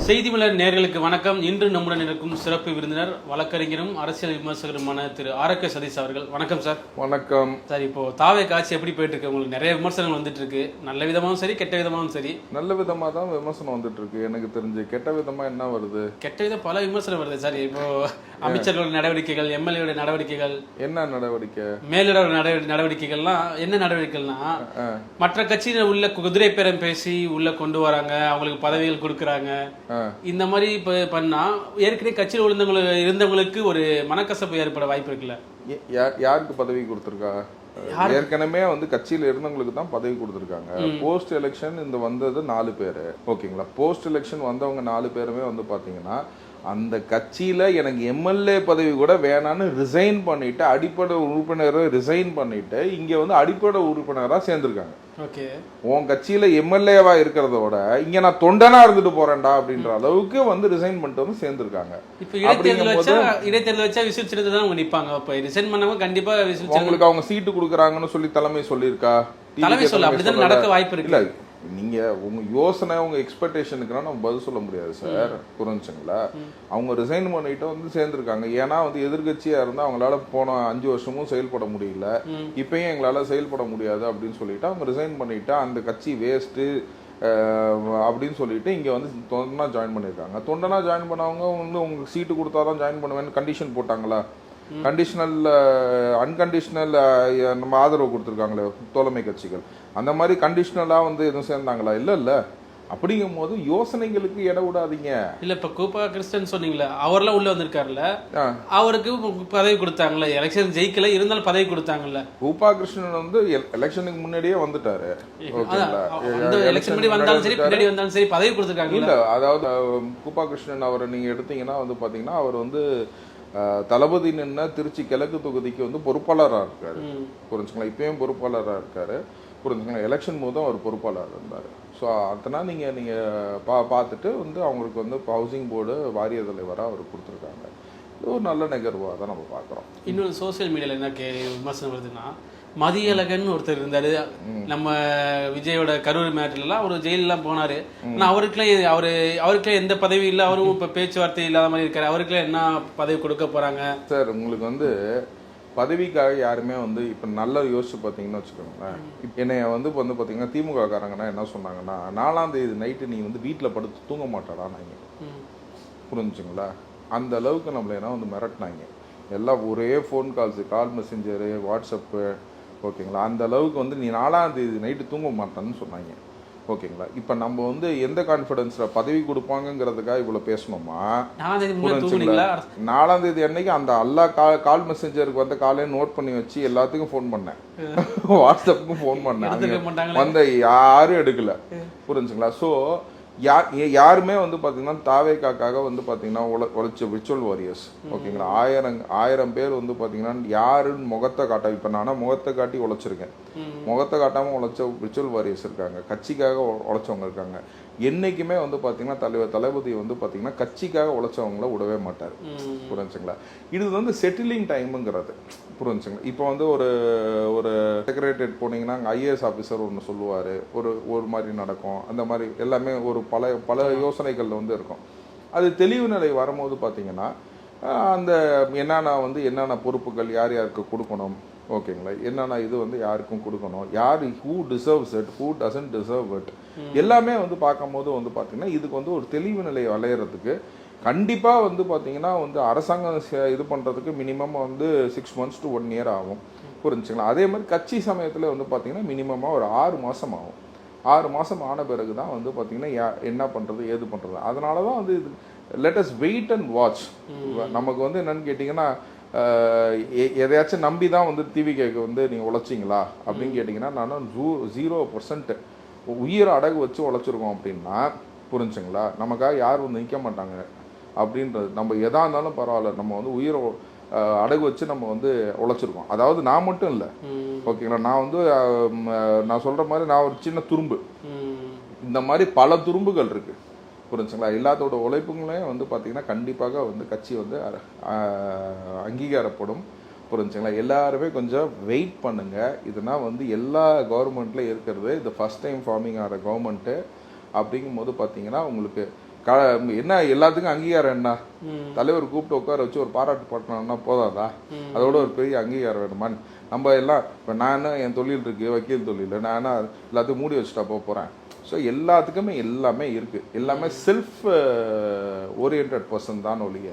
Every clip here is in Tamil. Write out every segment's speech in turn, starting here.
செய்தி மலர் நேயர்களுக்கு வணக்கம். இன்று நம்முடன் இருக்கும் சிறப்பு விருந்தினர் வழக்கறிஞரும் அரசியல் விமர்சகருமான திரு ஆர்.கே. சதீஷ் அவர்கள். வணக்கம் சார். வணக்கம் சார். இப்போ தாவே காட்சி எப்படி போயிட்டு இருக்கு? உங்களுக்கு நிறைய விமர்சனங்கள் வந்துட்டு இருக்கு, நல்ல விதமாகவும் சரி கெட்ட விதமாகவும் சரி. நல்ல விதமா தான் விமர்சனம் வந்துட்டு இருக்கு. எனக்கு தெரிஞ்சு கெட்ட விதமா என்ன வருது? கெட்ட விதம் பல விமர்சனம் வருது சார். இப்போ அமைச்சர்களோட நடவடிக்கைகள், எம்எல்ஏ நடவடிக்கைகள், என்ன நடவடிக்கை, மேலிட நடவடிக்கைகள்லாம் என்ன நடவடிக்கைகள்னா, மற்ற கட்சியினர் உள்ள குதிரை பேரம் பேசி உள்ள கொண்டு வராங்க, அவங்களுக்கு பதவிகள் கொடுக்குறாங்க. இந்த மாதிரி பண்ணா ஏற்கனவே கட்சியில் இருந்தவங்களுக்கு ஒரு மனக்கசப்பு ஏற்பட வாய்ப்பு இருக்குல்ல? யாருக்கு பதவி கொடுத்துருக்கா? ஏற்கனவே கட்சியில இருந்தவங்களுக்கு தான் பதவி கொடுத்துருக்காங்க. போஸ்ட் எலெக்ஷன் இந்த வந்தது 4 பேரு. ஓகேங்களா? போஸ்ட் எலெக்ஷன் வந்தவங்க 4 பேருமே பாத்தீங்கன்னா அந்த கட்சியில எனக்கு எம்எல்ஏ பதவி கூட வேணான்னு ரிசைன் பண்ணிட்டு, அடிப்படை உறுப்பினரை ரிசைன் பண்ணிட்டு இங்க அடிப்படை உறுப்பினரா சேர்ந்திருக்காங்க. உன் கட்சியில எம்எல்ஏவா இருக்கிறதோட இங்க நான் தொண்டனா இருந்துட்டு போறேன்டா அப்படின்ற அளவுக்கு ரிசைன் பண்ணிட்டு சேர்ந்திருக்காங்க. இடைத்தேர்தல் வச்சா விசில் சின்னதான் அவங்க நிப்பாங்க. ரிசைன் பண்ணவங்க கண்டிப்பா உங்களுக்கு அவங்க சீட்டு கொடுக்குறாங்கன்னு சொல்லி தலைமை சொல்லியிருக்கா? தலைமை சொல்ல அப்படிதான் நடக்க வாய்ப்பு இருக்கு. நீங்க உங்க யோசனை உங்க எக்ஸ்பெக்டேஷனுக்குனா நம்ம பதில் சொல்ல முடியாது சார். புரிஞ்சுங்களா? அவங்க ரிசைன் பண்ணிட்டு சேர்ந்திருக்காங்க. ஏன்னா எதிர்கட்சியா இருந்தா அவங்களால போன 5 வருஷமும் செயல்பட முடியல, இப்பயும் எங்களால செயல்பட முடியாது அப்படின்னு சொல்லிட்டு அவங்க ரிசைன் பண்ணிட்டு அந்த கட்சி வேஸ்ட் அப்படின்னு சொல்லிட்டு இங்க தொண்டனா ஜாயின் பண்ணிருக்காங்க. தொண்டனா ஜாயின் பண்ணவங்க உங்களுக்கு சீட்டு கொடுத்தாதான் ஜாயின் பண்ணுவேன்னு கண்டிஷன் போட்டாங்களா? கண்டிஷனல் அன்கண்டிஷனல் நம்ம ஆதரவு கொடுத்துருக்காங்களே தோழமை கட்சிகள், அந்த மாதிரி கண்டிஷனலா எதுவும் சேர்ந்தாங்களா? இல்ல. அப்படிங்கும் போது யோசனைகளுக்கு இட விடாதீங்க. இல்ல இப்ப கூப்பா கிறிஸ்டன் சொன்னீங்களா, அவர்லாம் உள்ள வந்திருக்காருல்ல, அவருக்கு பதவி கொடுத்தாங்கல்ல, எலெக்ஷன் ஜெயிக்கல இருந்தாலும் பதவி கொடுத்தாங்கல்ல. கூப்பா கிருஷ்ணன் எலெக்ஷனுக்கு முன்னாடியே வந்துட்டாரு. எலெக்ஷன் முன்னாடி வந்தாலும் சரி பின்னாடி வந்தாலும் சரி பதவி கொடுத்துருக்காங்க. இல்ல, அதாவது கூப்பா கிருஷ்ணன் அவரை நீங்க எடுத்தீங்கன்னா பாத்தீங்கன்னா அவர் தளபதி நின்ன திருச்சி கிழக்கு தொகுதிக்கு பொறுப்பாளராக இருக்காரு. புரிஞ்சுங்களா? இப்பயும் பொறுப்பாளராக இருக்காரு. புரிஞ்சுங்களா? எலெக்ஷன் போதும் அவர் பொறுப்பாளர் இருந்தார். ஸோ அதனால் நீங்கள் பார்த்துட்டு அவங்களுக்கு ஹவுசிங் போர்டு வாரிய தலைவராக அவர் கொடுத்துருக்காங்க. இது ஒரு நல்ல நிகழ்வாக தான் நம்ம பார்க்குறோம். இன்னொரு சோசியல் மீடியாவில் என்ன விமர்சனம் வருதுன்னா, மதியழகன் ஒருத்தர் இருந்தாரு, நம்ம விஜயோட கரூர் மேட்டர்லாம் அவர் ஜெயிலெலாம் போனாரு. ஆனால் அவருக்குலாம் எந்த பதவி இல்லை, அவரும் இப்போ பேச்சுவார்த்தை இல்லாத மாதிரி இருக்காரு. அவருக்குலாம் என்ன பதவி கொடுக்க போறாங்க சார்? உங்களுக்கு பதவிக்காக யாருமே இப்போ நல்லா யோசிச்சு பார்த்தீங்கன்னு வச்சுக்கோங்களேன். என்னைய பார்த்தீங்கன்னா திமுக காரங்கன்னா என்ன சொன்னாங்கன்னா, 4ஆம் தேதி நைட்டு நீ வீட்டில் படுத்து தூங்க மாட்டாடா நாங்கள். புரிஞ்சுங்களா? அந்த அளவுக்கு நம்மள என்ன மிரட்டினாங்க. எல்லாம் ஒரே ஃபோன் கால்ஸு, கால் மெசஞ்சரு, வாட்ஸ்அப்பு. ஓகேங்களா? அந்த அளவுக்கு நீ 4ஆம் தேதி நைட்டு தூங்க மாட்டேன்னு சொன்னாங்க. ஓகேங்களா? இப்போ நம்ம எந்த கான்ஃபிடன்ஸில் பதவி கொடுப்பாங்கிறதுக்காக இவ்வளோ பேசணுமா? 4ஆம் தேதி அன்னைக்கு அந்த கால் மெசஞ்சருக்கு காலே நோட் பண்ணி வச்சு எல்லாத்துக்கும் ஃபோன் பண்ணேன், வாட்ஸ்அப்புக்கும் ஃபோன் பண்ணேன், யாரும் எடுக்கல. புரிஞ்சுங்களா? ஸோ யாருமே பார்த்தீங்கன்னா தாவேக்காக பார்த்தீங்கன்னா உழைச்ச விர்ச்சுவல் வாரியர்ஸ். ஓகேங்களா? 1000 பேர் பார்த்தீங்கன்னா யாருன்னு முகத்தை காட்ட, இப்போ நானும் முகத்தை காட்டி உழைச்சிருக்கேன், முகத்தை காட்டாமல் உழைச்ச விர்ச்சுவல் வாரியர்ஸ் இருக்காங்க, கட்சிக்காக உழைச்சவங்க இருக்காங்க. என்னைக்குமே பார்த்தீங்கன்னா தளபதி பார்த்தீங்கன்னா கட்சிக்காக உழைச்சவங்கள விடவே மாட்டார். புரிஞ்சுங்களா? இது செட்டிலிங் டைமுங்கிறது. புரிஞ்சுங்களா? இப்போ ஒரு செக்ரட்டரியேட் போனீங்கன்னா அங்கே ஐஏஎஸ் ஆஃபீஸர் ஒன்று சொல்லுவார், ஒரு மாதிரி நடக்கும். அந்த மாதிரி எல்லாமே பல யோசனைகள் இருக்கும். அது தெளிவு நிலை வரும்போது பார்த்தீங்கன்னா அந்த என்னென்ன பொறுப்புகள் யார் யாருக்கு கொடுக்கணும், ஓகேங்களா, என்னென்ன இது யாருக்கும் கொடுக்கணும், யார் who deserves it, who doesn't deserve it, எல்லாமே பார்க்கும்போது பார்த்தீங்கன்னா இதுக்கு ஒரு தெளிவு நிலை வளையறதுக்கு கண்டிப்பாக பார்த்தீங்கன்னா அரசாங்கம் இது பண்ணுறதுக்கு மினிமம் 6 months to 1 year ஆகும். புரிஞ்சுங்களா? அதே மாதிரி கட்சி சமயத்தில் பார்த்தீங்கன்னா மினிமமாக ஒரு 6 மாதம் ஆகும். 6 மாதம் ஆன பிறகு தான் பார்த்தீங்கன்னா என்ன பண்ணுறது ஏது பண்ணுறது. அதனால தான் இது let us wait and watch. நமக்கு என்னன்னு கேட்டிங்கன்னா, எதையாச்சும் நம்பி தான் டிவிக்கு நீங்கள் உழைச்சிங்களா அப்படின்னு கேட்டிங்கன்னா, நான் 0% உயிரை அடகு வச்சு உழைச்சிருக்கோம் அப்படின்னா, புரிஞ்சுங்களா, நமக்காக யாரும் நிற்க மாட்டாங்க அப்படின்றது. நம்ம எதா இருந்தாலும் பரவாயில்ல, நம்ம உயிரை அடகு வச்சு நம்ம உழைச்சிருக்கோம். அதாவது நான் மட்டும் இல்லை, ஓகேங்களா, நான் சொல்கிற மாதிரி நான் ஒரு சின்ன துரும்பு, இந்த மாதிரி பல துரும்புகள் இருக்குது. புரிஞ்சுங்களா? எல்லாத்தோட உழைப்புங்களையும் பார்த்தீங்கன்னா கண்டிப்பாக கட்சி அங்கீகாரப்படும். புரிஞ்சுங்களா? எல்லாருமே கொஞ்சம் வெயிட் பண்ணுங்கள். இதனால் எல்லா கவர்மெண்ட்லேயும் இருக்கிறது இது ஃபஸ்ட் டைம் ஃபார்மிங் ஆகிற கவர்மெண்ட்டு. அப்படிங்கும்போது பார்த்தீங்கன்னா உங்களுக்கு என்ன எல்லாத்துக்கும் அங்கீகாரம் என்ன? தலைவர் கூப்பிட்டு உட்கார வச்சு ஒரு பாராட்டு பாட்டினா போதாதா? அதோட ஒரு பெரிய அங்கீகாரம் வேணுமா? நம்ம எல்லாம் இப்போ நான் என் தொழில் இருக்கு, வக்கீல் தொழில், நான் என்ன எல்லாத்தையும் மூடி வச்சுட்டா போகிறேன்? ஸோ எல்லாத்துக்குமே எல்லாமே இருக்கு. எல்லாமே செல்ஃப் ஓரியன்ட் பர்சன் தான் ஒழிய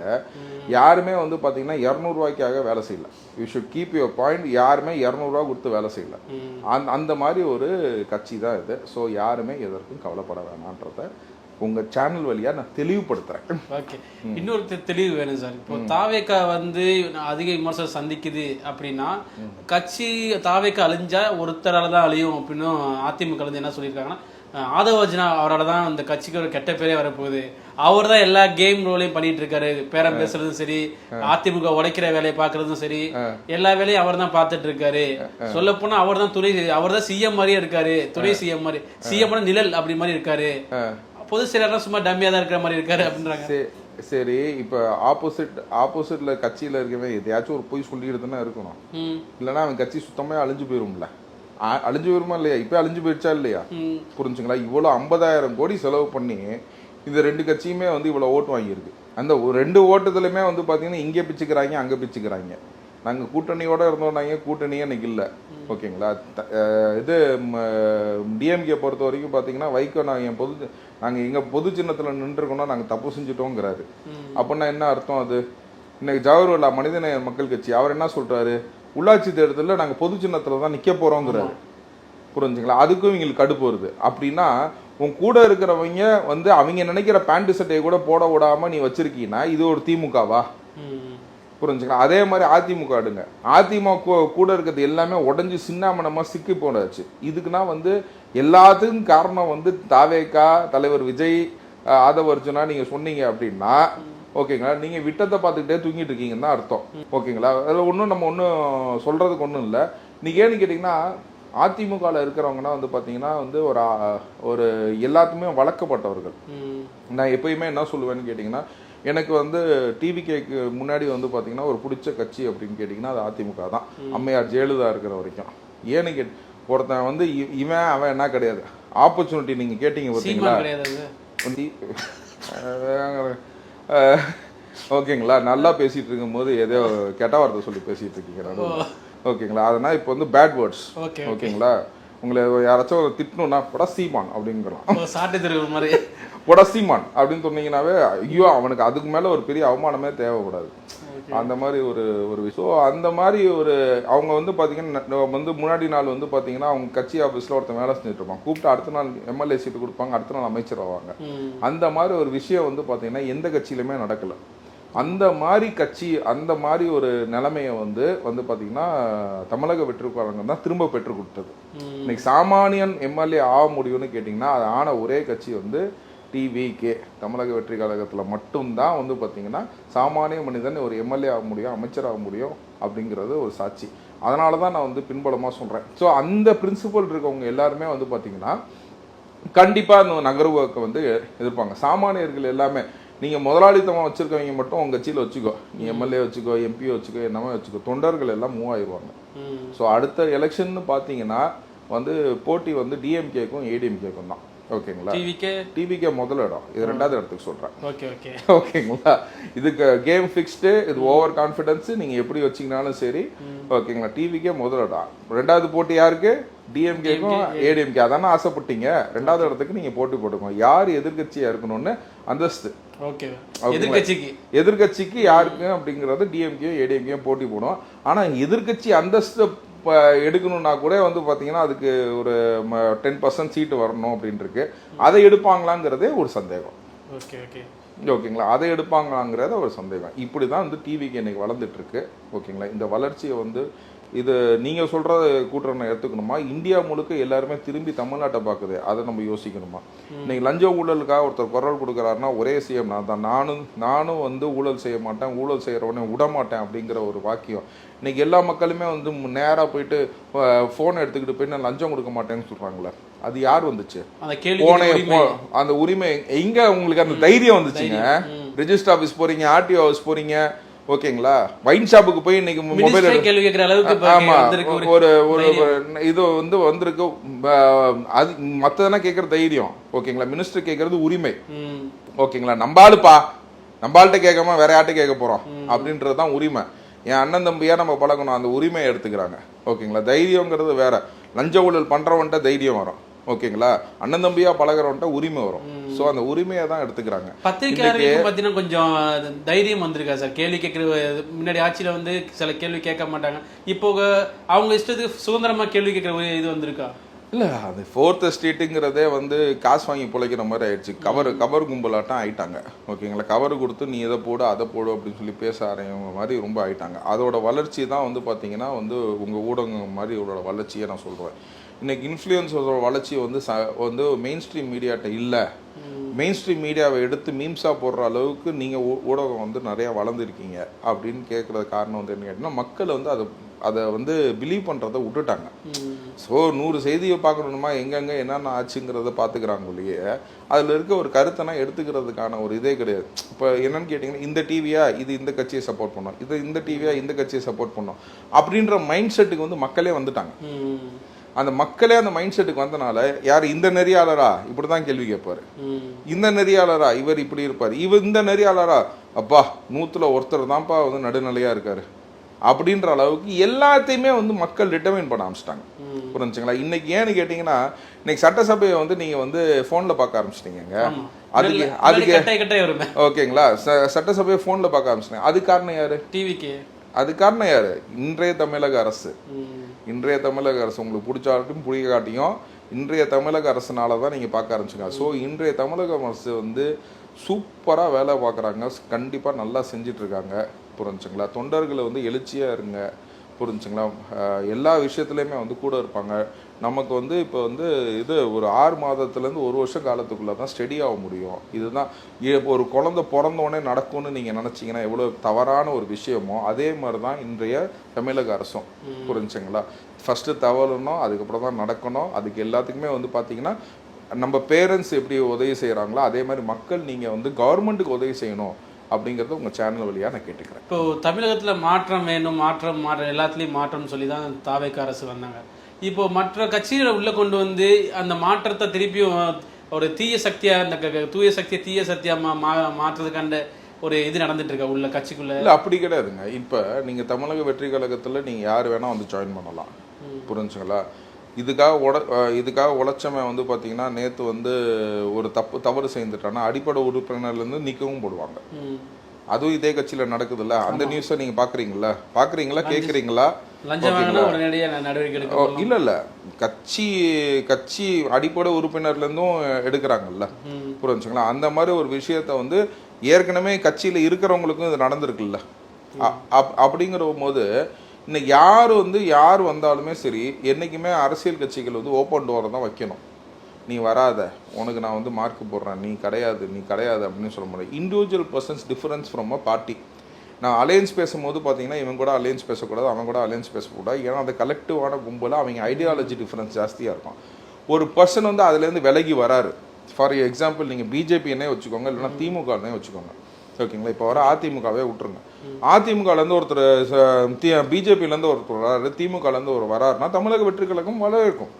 யாருமே வந்து பார்த்தீங்கன்னா 200 ரூபாய்க்காக வேலை செய்யல. You should keep your point. யாருமே 200 ரூபா கொடுத்து வேலை செய்யல. அந்த மாதிரி ஒரு கட்சி தான் இது. ஸோ யாருமே எதற்கும் கவலைப்பட வேணான்றத உங்க சேனல் வழியா நான் தெளிவுபடுத்துறேன். ஓகே, இன்னொரு தெளிவு வேணும் சார். இப்போ தாவேக்கா வந்து அதிக விமர்சனம் சந்திக்குது அப்படின்னா, கட்சி தாவேக்கா அழிஞ்சா ஒருத்தரால தான் அழியும் அப்படின்னு அதிமுக என்ன சொல்லியிருக்காங்கன்னா, ஆதவர்ஜனா அவரால் தான் அந்த கட்சிக்கு ஒரு கெட்ட பேரே வரப்போகுது. அவர் தான் எல்லா கேம் ரோலையும் பண்ணிட்டு இருக்காரு. பேரம் பேசுறதும் சரி, அதிமுக உடைக்கிற வேலையை பாக்குறதும் சரி, எல்லா வேலையும் அவர் தான் பார்த்துட்டு இருக்காரு. சொல்ல போனா அவர் தான் சிஎம் மாதிரியே இருக்காரு. துணை சிஎம் மாதிரி, சிஎம் நிழல் அப்படி மாதிரி இருக்காரு. பொது செயலர் சும்மா டம்மியா தான் இருக்கிற மாதிரி இருக்காரு அப்படின்றாங்க. சரி, இப்ப ஆப்போசிட்ல கட்சியில இருக்கவே எதையாச்சும் ஒரு பொய் சொல்லிட்டு தானே இருக்கணும். இல்லைன்னா அவன் கட்சி சுத்தமா அழிஞ்சு போயிரும்ல. அழிஞ்சு போயிருமா இல்லையா? இப்ப அழிஞ்சு போயிடுச்சா இல்லையா? புரிஞ்சுங்களா? இவ்வளவு 50,000 கோடி செலவு பண்ணி இந்த 2 கட்சியுமே வந்து இவ்வளவு ஓட்டு வாங்கியிருக்கு. அந்த 2 ஓட்டுதலுமே வந்து பாத்தீங்கன்னா இங்கே பிச்சுக்கிறாங்க, அங்க பிச்சுக்கிறாங்க. நாங்கள் கூட்டணியோட இருந்தோம்னாங்க, கூட்டணியே இன்னைக்கு இல்லை. ஓகேங்களா? இது டிஎம்கே பொறுத்த வரைக்கும் பார்த்தீங்கன்னா வைகோ நாங்கள் எங்கள் பொது சின்னத்தில் நின்றுருக்கோம்னா நாங்கள் தப்பு செஞ்சுட்டோங்கிறாரு. அப்படின்னா என்ன அர்த்தம்? அது இன்னைக்கு ஜவஹர்லாலா மனிதநேய மக்கள் கட்சி அவர் என்ன சொல்றாரு? உள்ளாட்சி தேர்தலில் நாங்கள் பொது சின்னத்தில் தான் நிற்க போகிறோங்கிறாரு. புரிஞ்சுங்களா? அதுக்கும் இவங்களுக்கு கடுப்பு வருது. அப்படின்னா உன் கூட இருக்கிறவங்க வந்து அவங்க நினைக்கிற பேண்ட் சட்டையை கூட போட விடாம நீ வச்சிருக்கீங்கன்னா இது ஒரு திமுகவா? புரிஞ்சுக்கலாம். அதே மாதிரி அதிமுக எடுங்க. அதிமுக கூட இருக்கிறது எல்லாமே உடஞ்சி சின்னாமனமா சிக்கி போனாச்சு. இதுக்குன்னா வந்து எல்லாத்துக்கும் காரணம் வந்து தாவேக்கா, தலைவர் விஜய், ஆதவர்ஜுனா நீங்க சொன்னீங்க அப்படின்னா ஓகேங்களா, நீங்க விட்டத்தை பார்த்துக்கிட்டே தூங்கிட்டு இருக்கீங்கன்னு தான் அர்த்தம். ஓகேங்களா? அதில் ஒன்றும் நம்ம ஒன்றும் சொல்றதுக்கு ஒன்றும் இல்லை. நீங்க ஏன்னு கேட்டீங்கன்னா அதிமுகவில் இருக்கிறவங்கன்னா வந்து பார்த்தீங்கன்னா வந்து ஒரு எல்லாத்துக்குமே வளர்க்கப்பட்டவர்கள். நான் எப்பயுமே என்ன சொல்லுவேன்னு கேட்டிங்கன்னா, எனக்கு வந்து டிவிகேக்கு முன்னாடி வந்து பார்த்தீங்கன்னா ஒரு பிடிச்ச கட்சி அப்படின்னு கேட்டிங்கன்னா அது அதிமுக தான். அம்மையார் ஜெயலலிதா இருக்கிற வரைக்கும். ஏன்னு ஒருத்தன் வந்து இவன் அவன் என்ன கிடையாது. ஆப்பர்ச்சுனிட்டி நீங்கள் கேட்டீங்க பார்த்தீங்களா? ஓகேங்களா? நல்லா பேசிட்டு இருக்கும் போது ஏதோ கெட்ட வார்த்தை சொல்லி பேசிட்டு இருக்கீங்க. ஓகேங்களா? அதனால் இப்போ வந்து பேட் வேர்ட்ஸ். ஓகேங்களா? உங்களை யாராச்சும் திட்டணும்னா படா சீமான் அப்படிங்கிறலாம். பொடா சீமான் அப்படின்னு சொன்னீங்கன்னாவே ஐயோ அவனுக்கு அதுக்கு மேலே ஒரு பெரிய அவமானமே தேவைப்படாது. அந்த மாதிரி ஒரு விஷயம். அந்த மாதிரி ஒரு அவங்க வந்து பார்த்தீங்கன்னா வந்து முன்னாடி நாள் வந்து பார்த்தீங்கன்னா அவங்க கட்சி ஆஃபீஸில் ஒருத்தன் வேலை செஞ்சுட்டு இருப்பான். கூப்பிட்டு அடுத்த நாள் எம்எல்ஏ சீட்டு கொடுப்பாங்க, அடுத்த நாள் அமைச்சர் ஆவாங்க. அந்த மாதிரி ஒரு விஷயம் வந்து பார்த்தீங்கன்னா எந்த கட்சியிலுமே நடக்கலை. அந்த மாதிரி கட்சி அந்த மாதிரி ஒரு நிலைமையை வந்து பார்த்தீங்கன்னா தமிழக வெற்றிக்காரங்க தான் திரும்ப பெற்றுக் கொடுத்தது. இன்னைக்கு சாமானியன் எம்எல்ஏ ஆக முடியும்னு கேட்டிங்கன்னா அது ஆன ஒரே கட்சி வந்து டிவிகே, தமிழக வெற்றி கழகத்தில் மட்டும்தான் வந்து பார்த்தீங்கன்னா சாமானிய மனிதன் ஒரு எம்எல்ஏ ஆக முடியும், அமைச்சர் ஆக முடியும் அப்படிங்கிறது ஒரு சாட்சி. அதனால தான் நான் வந்து பின்பலமாக சொல்கிறேன். ஸோ அந்த பிரின்சிபல் இருக்கவங்க எல்லாருமே வந்து பார்த்தீங்கன்னா கண்டிப்பாக அந்த நகர்வுக்கு வந்து எதிர்ப்பாங்க. சாமானியர்கள் எல்லாமே நீங்கள் முதலாளித்தமாக வச்சுருக்கவங்க மட்டும் உங்கள் கட்சியில் வச்சுக்கோ, நீ எம்எல்ஏ வச்சுக்கோ, எம்பி வச்சுக்கோ, என்னமே வச்சுக்கோ, தொண்டர்கள் எல்லாம் மூவ் ஆயிடுவாங்க. ஸோ அடுத்த எலெக்ஷன் பார்த்தீங்கன்னா வந்து போட்டி வந்து டிஎம்கேக்கும் ஏடிஎம்கேக்கும் தான். ஓகேங்களா? டிவிகே முதல் இடம், இது 2வது இடத்துக்கு சொல்றேன். ஓகேங்களா? இதுக்கு கேம் ஃபிக்ஸ்டு, இது ஓவர் கான்ஃபிடன்ஸ், நீங்க எப்படி வச்சீங்கனாலும் சரி. ஓகேங்களா? டிவிகே முதல் இடம். 2வது போட்டி யாருக்கு? டிஎம்கேக்கும் ஏடிஎம்கே. அதானே ஆசைப்பட்டீங்க. 2வது இடத்துக்கு நீங்க போட்டி போட்டுக்கோங்க. யார் எதிர்கட்சியா இருக்கணும்னு அந்தஸ்து. எதிர்கட்சிக்கு யாருக்கு அப்படிங்கறது டிஎம்கே ஏடிஎம்கே போட்டி போடும். ஆனா எதிர்கட்சி அந்தஸ்து எடுக்கணும்னா கூட வந்து பார்த்தீங்கன்னா அதுக்கு ஒரு 10% சீட்டு வரணும் அப்படின்னு இருக்கு. அதை எடுப்பாங்களாங்கிறதே ஒரு சந்தேகம். ஓகேங்களா? அதை எடுப்பாங்களாங்கிறத ஒரு சந்தேகம். இப்படி தான் வந்து டிவிக்கு இன்னைக்கு வளர்ந்துட்டு இருக்கு. ஓகேங்களா? இந்த வளர்ச்சியை வந்து இது நீங்கள் சொல்கிற கூட்டுறனை எடுத்துக்கணுமா? இந்தியா முழுக்க எல்லாருமே திரும்பி தமிழ்நாட்டை பார்க்குது. அதை நம்ம யோசிக்கணுமா? இன்னைக்கு லஞ்ச ஊழலுக்காக ஒருத்தர் குரல் கொடுக்குறாருன்னா ஒரே சிஎம் நான் தான். நானும் வந்து ஊழல் செய்ய மாட்டேன், ஊழல் செய்கிறவனே விட மாட்டேன் அப்படிங்கிற ஒரு வாக்கியம். இன்னைக்கு எல்லா மக்களுமே வந்து நேராக போயிட்டு ஃபோனை எடுத்துக்கிட்டு போய் நான் லஞ்சம் கொடுக்க மாட்டேன்னு சொல்கிறாங்களே, அது யார் வந்துச்சு? அந்த உரிமை எங்க உங்களுக்கு அந்த தைரியம் வந்துச்சுங்க? ரிஜிஸ்டர் ஆஃபீஸ் போறீங்க, ஆர்டிஓ ஆஃபீஸ் போறீங்க, ஓகேங்களா? வைன் ஷாப்புக்கு போய் இன்னைக்கு மொபைல் கேள்வி கேட்கிற அளவுக்கு ஆமா ஒரு ஒரு இது வந்து வந்திருக்கு. அது மத்ததெல்லாம் கேட்கற தைரியம், ஓகேங்களா? மினிஸ்டர் கேட்கறது உரிமை, ஓகேங்களா? நம்பாளுப்பா, நம்பாள்கிட்ட கேட்காம வேற யார்கிட்ட கேட்க போறோம் அப்படின்றதுதான் உரிமை. என் அண்ணன் தம்பியா நம்ம பழகணும், அந்த உரிமையை எடுத்துக்கிறாங்க, ஓகேங்களா? தைரியங்கிறது வேற. லஞ்ச ஊழல் பண்றவன்ட்ட தைரியம் வரும், ஓகேங்களா? அண்ணன் தம்பியா பழகிறவன்ட்ட உரிமை வரும். சோ அந்த உரிமையை தான் எடுத்துக்கிறாங்க. பத்திரிகையாளர்களுக்கு பாத்தீங்கன்னா கொஞ்சம் தைரியம் வந்திருக்கா சார்? கேள்வி கேட்கற முன்னாடி ஆட்சியில வந்து சில கேள்வி கேட்க மாட்டாங்க, இப்போ அவங்க இஷ்டத்துக்கு சுதந்திரமா கேள்வி கேட்கற இது வந்திருக்கா? இல்ல, அது ஃபோர்த் எஸ்டேட்டுங்கிறதே வந்து காசு வாங்கி பிழைக்கிற மாதிரி ஆயிடுச்சு. கவர் கும்பலாட்டம் ஆயிட்டாங்க, ஓகேங்களா? கவர் கொடுத்து நீ எதை போடு அதை போடு அப்படின்னு சொல்லி பேச ஆரம்பிங்க மாதிரி ரொம்ப ஆயிட்டாங்க. அதோட வளர்ச்சி தான் வந்து பாத்தீங்கன்னா வந்து உங்க ஊடகம் மாதிரி இதோட வளர்ச்சியை நான் சொல்றேன். இன்னைக்கு இன்ஃப்ளூயன்ஸோட வளர்ச்சி வந்து மெயின் ஸ்ட்ரீம் மீடியாட்ட இல்லை. மெயின் ஸ்ட்ரீம் மீடியாவை எடுத்து மீம்ஸா போடுற அளவுக்கு நீங்க ஊடகம் வந்து நிறைய வளர்ந்துருக்கீங்க அப்படின்னு கேட்கறது காரணம் வந்து என்ன கேட்டீங்கன்னா, மக்கள் வந்து அதை வந்து பிலீவ் பண்றதை விட்டுட்டாங்க. ஸோ 100 செய்தியை பார்க்கணுமா, எங்கெங்க என்னென்ன ஆச்சுங்கிறத பார்த்துக்கிறாங்க இல்லையே, அதில் இருக்க ஒரு கருத்தைனா எடுத்துக்கிறதுக்கான ஒரு இதே கிடையாது. இப்போ என்னன்னு கேட்டிங்கன்னா, இந்த டிவியா இது இந்த கட்சியை சப்போர்ட் பண்ணோம், இந்த டிவியா இந்த கட்சியை சப்போர்ட் பண்ணோம் அப்படின்ற மைண்ட் செட்டுக்கு வந்து மக்களே வந்துட்டாங்க. அந்த மக்களே அந்த மைண்ட் செட்டுக்கு வந்தனால யார் இந்த நெறியாளரா இப்படிதான் கேள்வி கேட்பாரு, இந்த நெறியாளரா இவர் இப்படி இருப்பாரு, இவர் இந்த நெறியாளரா அப்பா 100ல் ஒருத்தர் தான்ப்பா வந்து நடுநிலையா இருக்காரு அப்படின்ற அளவுக்கு எல்லாத்தையுமே வந்து மக்கள் டிட்டர்மைன் பண்ண ஆரம்பிச்சிட்டாங்க. புரிஞ்சுங்களா? இன்னைக்கு ஏன்னு கேட்டீங்கன்னா, இன்னைக்கு சட்டசபையை வந்து நீங்க வந்து போன்ல பார்க்க ஆரம்பிச்சிட்டீங்க. அதுக்கு ஓகேங்களா, சட்டசபையை போன்ல பார்க்க ஆரம்பிச்சிட்டாங்க. அது காரணம் யாரு? டிவிக்கு. அது காரணம் யாரு? இன்றைய தமிழக அரசு. இன்றைய தமிழக அரசு உங்களுக்கு பிடிச்சாட்டும் பிடிக்காட்டியும் இன்றைய தமிழக அரசுனால தான் நீங்கள் பார்க்க ஆரம்பிச்சுங்க. ஸோ இன்றைய தமிழக அரசு வந்து சூப்பராக வேலை பார்க்குறாங்க, கண்டிப்பாக நல்லா செஞ்சிட்ருக்காங்க. புரிஞ்சுங்களா? தொண்டர்களை வந்து எழுச்சியாக இருங்க, புரிஞ்சுங்களா? எல்லா விஷயத்துலையுமே வந்து கூட இருப்பாங்க. நமக்கு வந்து இப்போ வந்து இது ஒரு 6 மாதத்துலேருந்து 1 வருஷ காலத்துக்குள்ளே தான் ஸ்டெடி ஆக முடியும். இதுதான் ஒரு குழந்தை பிறந்தோடனே நடக்கும்னு நீங்கள் நினச்சிங்கன்னா எவ்வளோ தவறான ஒரு விஷயமோ அதே மாதிரி தான் இன்றைய தமிழக அரசும். புரிஞ்சுங்களா? ஃபஸ்ட்டு தவறணும், அதுக்கப்புறம் தான் நடக்கணும். அதுக்கு எல்லாத்துக்குமே வந்து பார்த்தீங்கன்னா நம்ம பேரண்ட்ஸ் எப்படி உதவி செய்கிறாங்களோ அதே மாதிரி மக்கள் நீங்கள் வந்து கவர்மெண்ட்டுக்கு உதவி செய்யணும் அப்படிங்கிறது உங்கள் சேனல் வழியாக நான் கேட்டுக்கிறேன். இப்போ தமிழகத்தில் மாற்றம் வேணும், மாற்றம் எல்லாத்துலேயும் மாற்றம்னு சொல்லி தான் தாவேக அரசு வந்தாங்க. இப்போ மற்ற கட்சிகளை உள்ள கொண்டு வந்து அந்த மாற்றத்தை திருப்பியும் ஒரு தீய சக்தியா, அந்த தூய சக்தியை தீய சக்தியா மாற்றுறதுக்கான ஒரு இது நடந்துட்டு இருக்கா உள்ள கட்சிக்குள்ள? இல்லை, அப்படி கிடையாதுங்க. இப்போ நீங்கள் தமிழக வெற்றி கழகத்தில் நீங்கள் யார் வேணால் வந்து ஜாயின் பண்ணலாம், புரிஞ்சுங்களா? இதுக்காக உழைச்சவன் வந்து பார்த்தீங்கன்னா நேற்று வந்து ஒரு தவறு செய்துட்டானா அடிப்படை உறுப்பினர்லேருந்து நீக்கவும் போடுவாங்க. அதுவும் இதே கட்சியில் நடக்குதுல்ல. அந்த நியூஸை நீங்கள் பார்க்குறீங்களா கேட்குறீங்களா? இல்ல இல்ல, கட்சி அடிப்படை உறுப்பினர்லேருந்தும் எடுக்கிறாங்கல்ல, புரிஞ்சுங்களா? அந்த மாதிரி ஒரு விஷயத்த வந்து ஏற்கனவே கட்சியில இருக்கிறவங்களுக்கும் இது நடந்திருக்குல்ல. அப்படிங்கிற போது இன்னைக்கு யார் வந்தாலுமே சரி, என்னைக்குமே அரசியல் கட்சிகள் வந்து ஓப்பன் டோரை தான் வைக்கணும். நீ வராத, உனக்கு நான் வந்து மார்க் போடுறேன், நீ கிடையாது அப்படின்னு சொல்ல முடியாது. Individual persons difference from a party. நான் அலையன்ஸ் பேசும்போது பார்த்தீங்கன்னா இவன் கூட அலையன்ஸ் பேசக்கூடாது, அவன் கூட அலையன்ஸ் பேசக்கூடாது. ஏன்னா அந்த கலெக்டிவான கும்பலாக அவங்க ஐடியாலஜி டிஃபரன்ஸ் ஜாஸ்தியாக இருக்கும். ஒரு பர்சன் வந்து அதுலேருந்து விலகி வராரு. ஃபார் எக்ஸாம்பிள் நீங்கள் பிஜேபின்னே வச்சுக்கோங்க, இல்லைன்னா திமுகனே வச்சுக்கோங்க, ஓகேங்களா? இப்போ வர அதிமுகவே விட்டுருங்க. அதிமுகலேருந்து ஒருத்தர் பிஜேபியிலேருந்து ஒருத்தர் வராரு, திமுகலேருந்து ஒரு வராருன்னா தமிழக வெற்றி கழகம் வரவேற்கும்.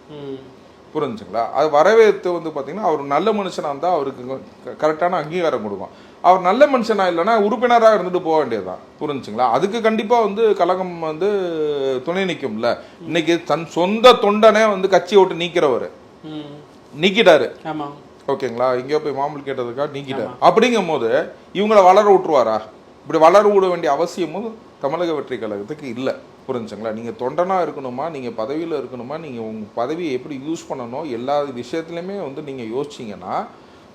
புரிஞ்சுங்களா? அது வரவேற்று வந்து பார்த்தீங்கன்னா அவர் நல்ல மனுஷனாக இருந்தால் அவருக்கு கரெக்டான அங்கீகாரம் கொடுக்கும். அவர் நல்ல மனுஷனா இல்லைன்னா உறுப்பினராக இருந்துட்டு போக வேண்டியதுதான். புரிஞ்சுங்களா? அதுக்கு கண்டிப்பாக வந்து கழகம் வந்து துணை நிற்கும்ல. இன்னைக்கு தன் சொந்த தொண்டனே வந்து கட்சியை விட்டு நீக்கிட்டாரு, ஓகேங்களா? இங்கேயோ போய் மாமூல் கேட்டதுக்காக நீக்கிட்டாரு. அப்படிங்கும் போது இவங்கள வளர விட்டுருவாரா? இப்படி வளர விட வேண்டிய அவசியமும் தமிழக வெற்றி கழகத்துக்கு இல்லை. புரிஞ்சுங்களா? நீங்கள் தொண்டனாக இருக்கணுமா, நீங்கள் பதவியில் இருக்கணுமா, நீங்கள் உங்கள் பதவியை எப்படி யூஸ் பண்ணணும், எல்லா விஷயத்துலையுமே வந்து நீங்கள் யோசிச்சிங்கன்னா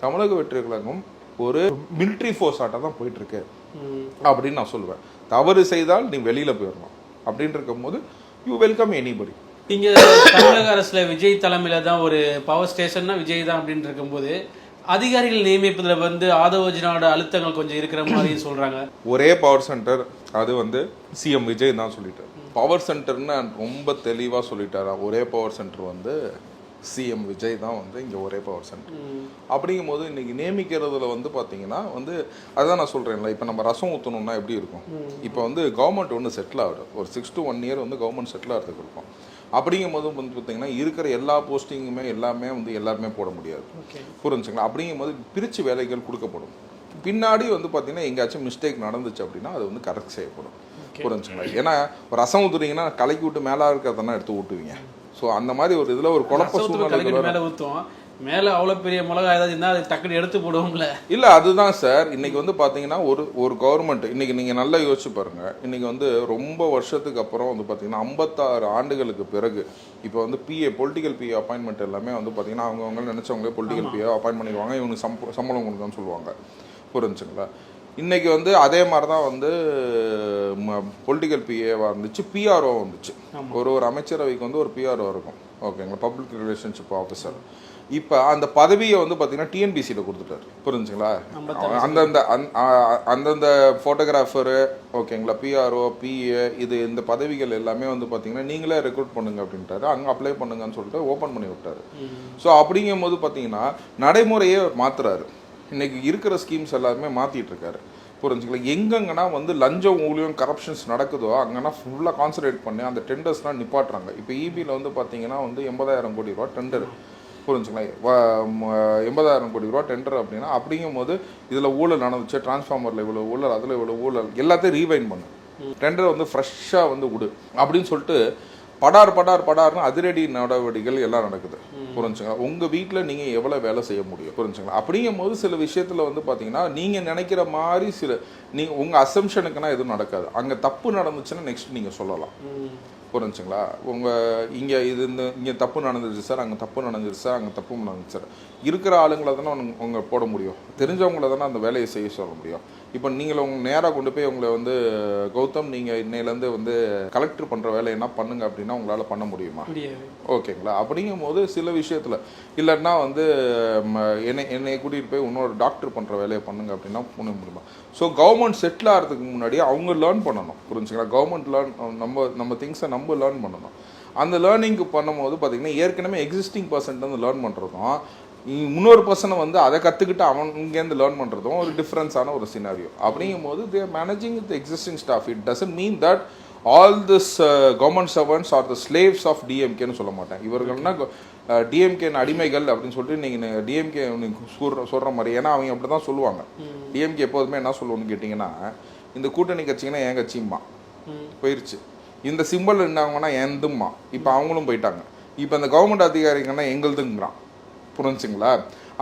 தமிழக வெற்றி கழகம் ஒரு மிலிட்ரி ஃபோர்ஸ் ஆட்டாக தான் போயிட்டு இருக்கு அப்படின்னு நான் சொல்லுவேன். தவறு செய்தால் நீ வெளியில் போயிடணும் அப்படின்னு இருக்கும் போது யூ வெல்கம் எனிபடி. இங்கே தமிழக அரசுல விஜய் தலைமையில தான் ஒரு பவர் ஸ்டேஷன்னா விஜய் தான் அப்படின்னு இருக்கும்போது அதிகாரிகள் நியமிப்பதுல வந்து ஆதவஜனோட அழுத்தங்கள் கொஞ்சம் இருக்கிற மாதிரி சொல்றாங்க. ஒரே பவர் சென்டர், அது வந்து சிஎம் விஜய் தான் சொல்லிட்டார். பவர் சென்டர்னு ரொம்ப தெளிவாக சொல்லிட்டாரா? ஒரே பவர் சென்டர் வந்து சிஎம் விஜய் தான் வந்து இங்கே ஒரே பவர் சென்டர். அப்படிங்கும்போது இன்னைக்கு நியமிக்கிறதுல வந்து பார்த்தீங்கன்னா வந்து அதுதான் நான் சொல்கிறேன்ல, இப்போ நம்ம ரசம் ஊற்றணும்னா எப்படி இருக்கும், இப்போ வந்து கவர்மெண்ட் ஒன்று செட்டில் ஆகிடும், ஒரு 6 to 1 year வந்து கவர்மெண்ட் செட்டில் ஆகிறதுக்கு இருக்கும். அப்படிங்கும்போது வந்து பார்த்தீங்கன்னா இருக்கிற எல்லா போஸ்டிங்குமே எல்லாமே வந்து எல்லாருமே போட முடியாது, புரிஞ்சுங்களா? அப்படிங்கும்போது பிரித்து வேலைகள் கொடுக்கப்படும். பின்னாடி வந்து பார்த்தீங்கன்னா எங்கேயாச்சும் மிஸ்டேக் நடந்துச்சு அப்படின்னா அது வந்து கரெக்ட் செய்யப்படும், புரிஞ்சுங்களா? ஏன்னா ரசம் ஊற்றுறீங்கன்னா கலக்கி விட்டு மேலே இருக்கிறதெல்லாம் எடுத்து ஊட்டுவீங்க. ஸோ அந்த மாதிரி ஒரு இதில் ஒரு குழப்ப சூழ்நிலை மேலே ஊற்றுவோம், மேலே அவ்வளோ பெரிய மிளகா ஏதாவது இருந்தால் அது டக்குனு எடுத்து போடுவோம்ல. இல்லை அதுதான் சார், இன்னைக்கு வந்து பார்த்தீங்கன்னா ஒரு கவர்மெண்ட் இன்னைக்கு நீங்கள் நல்லா யோசிச்சு பாருங்க. இன்னைக்கு வந்து ரொம்ப வருஷத்துக்கு அப்புறம் வந்து பார்த்தீங்கன்னா 56 ஆண்டுகளுக்கு பிறகு இப்போ வந்து பொலிட்டிக்கல் பிஏ அப்பாயின்மெண்ட் எல்லாமே வந்து பார்த்தீங்கன்னா அவங்க நினைச்சவங்களே பொலிட்டிக்கல் பிஏ அப்பாயின்ட் பண்ணிடுவாங்க, இவனுக்கு சம்பளம் கொடுக்கணும்னு சொல்லுவாங்க, புரிஞ்சுங்களா? இன்றைக்கி வந்து அதே மாதிரி தான் வந்து பொலிட்டிக்கல் பிஏவாக இருந்துச்சு, பிஆர்ஓ வந்துச்சு. ஒரு அமைச்சரவைக்கு வந்து ஒரு பிஆர்ஓ இருக்கும், ஓகேங்களா, பப்ளிக் ரிலேஷன்ஷிப் ஆஃபீஸர். இப்போ அந்த பதவியை வந்து பார்த்தீங்கன்னா டிஎன்பிசியில் கொடுத்துட்டாரு, புரிஞ்சுங்களா? அந்தந்த ஃபோட்டோகிராஃபரு, ஓகேங்களா, பிஆர்ஓ, பிஏ, இந்த பதவிகள் எல்லாமே வந்து பார்த்தீங்கன்னா நீங்களே ரெக்ரூட் பண்ணுங்க அப்படின்ட்டாரு. அங்கே அப்ளை பண்ணுங்கன்னு சொல்லிட்டு ஓப்பன் பண்ணி விட்டாரு. ஸோ அப்படிங்கும்போது பார்த்தீங்கன்னா நடைமுறையே மாற்றுறாரு. இன்னைக்கு இருக்கிற ஸ்கீம்ஸ் எல்லாருமே மாற்றிட்டு இருக்காரு, புரிஞ்சுக்கலாம். எங்கெங்கன்னா வந்து லஞ்சம் ஊழியம் கரப்ஷன்ஸ் நடக்குதோ அங்கன்னா ஃபுல்லாக கான்சன்ட்ரேட் பண்ணி அந்த டெண்டர்ஸ்லாம் நிப்பாட்டுறாங்க. இப்போ இபியில் வந்து பார்த்தீங்கன்னா வந்து 80,000 கோடி ரூபா டெண்டர், புரிஞ்சுக்கலாம். 80,000 கோடி ரூபா டெண்டர் அப்படின்னா அப்படிங்கும்போது இதில் ஊழல் நடந்துச்சு, டிரான்ஸ்ஃபார்மரில் இவ்வளோ ஊழல், அதில் இவ்வளோ ஊழல், எல்லாத்தையும் ரீவைண்ட் பண்ணு, டெண்டர் வந்து ஃப்ரெஷ்ஷாக வந்து விடு அப்படின்னு சொல்லிட்டு படார்னு அதிரடி நடவடிக்கைகள் எல்லாம் நடக்குது, புரிஞ்சுங்களா? உங்கள் வீட்டில் நீங்கள் எவ்வளோ வேலை செய்ய முடியும், புரிஞ்சுங்களா? அப்படிங்கும் போது சில விஷயத்தில் வந்து பார்த்தீங்கன்னா நீங்கள் நினைக்கிற மாதிரி நீங்கள் உங்கள் அசம்ஷனுக்குன்னா எதுவும் நடக்காது. அங்கே தப்பு நடந்துச்சுன்னா நெக்ஸ்ட் நீங்கள் சொல்லலாம், புரிஞ்சுங்களா? இங்கே தப்பு நடந்துருச்சு சார், அங்கே தப்பு நடந்துருச்சு சார், அங்கே தப்பு நடந்துச்சு சார். இருக்கிற ஆளுங்களை தானே உங்க போட முடியும், தெரிஞ்சவங்கள தானே அந்த வேலையை செய்ய சொல்ல முடியும். இப்போ நீங்கள் உங்க நேராக கொண்டு போய் உங்களை வந்து கௌதம் நீங்கள் இன்னையிலேருந்து வந்து கலெக்டர் பண்ணுற வேலை என்ன பண்ணுங்க அப்படின்னா உங்களால் பண்ண முடியுமா? ஓகேங்களா? அப்படிங்கும் போது சில விஷயத்தில் இல்லைன்னா வந்து என்னை கூட்டிகிட்டு போய் இன்னொரு டாக்டர் பண்ணுற வேலையை பண்ணுங்க அப்படின்னா பண்ண முடியுமா? ஸோ கவர்மெண்ட் செட்டில் ஆகிறதுக்கு முன்னாடி அவங்க லேர்ன் பண்ணணும், புரிஞ்சுங்களா? கவர்மெண்ட் நம்ம திங்ஸை நம்ம லேர்ன் பண்ணணும். அந்த லேர்னிங்க்கு பண்ணும்போது பார்த்தீங்கன்னா ஏற்கனவே எக்ஸிஸ்டிங் பர்சன்ட் வந்து லேர்ன் பண்ணுறதும் இன்னொரு பர்சனை வந்து அதை கற்றுக்கிட்டு அவன் இங்கேருந்து லேர்ன் பண்ணுறதும் ஒரு டிஃப்ரென்ஸான ஒரு சினாரியோ. அப்படிங்கும் போது they are managing with existing staff. It doesn't mean that all this government servants are the slaves of டிஎம்கேன்னு சொல்ல மாட்டேன். இவர்கள்னா டிஎம்கே அடிமைகள் அப்படின்னு சொல்லிட்டு நீங்கள் டிஎம்கே சொல்கிற மாதிரி, ஏன்னா அவங்க அப்படி தான் சொல்லுவாங்க. டிஎம்கே எப்போதுமே என்ன சொல்லுவோன்னு கேட்டிங்கன்னா, இந்த கூட்டணி கட்சிங்கன்னா என் கட்சிம்மா போயிடுச்சு, இந்த சிம்பிள் என்னவங்கன்னா எந்தும்மா, இப்போ அவங்களும் போயிட்டாங்க. இப்போ இந்த கவர்மெண்ட் அதிகாரிங்கன்னா எங்களுதுங்கிறான், புரிஞ்சுங்களா?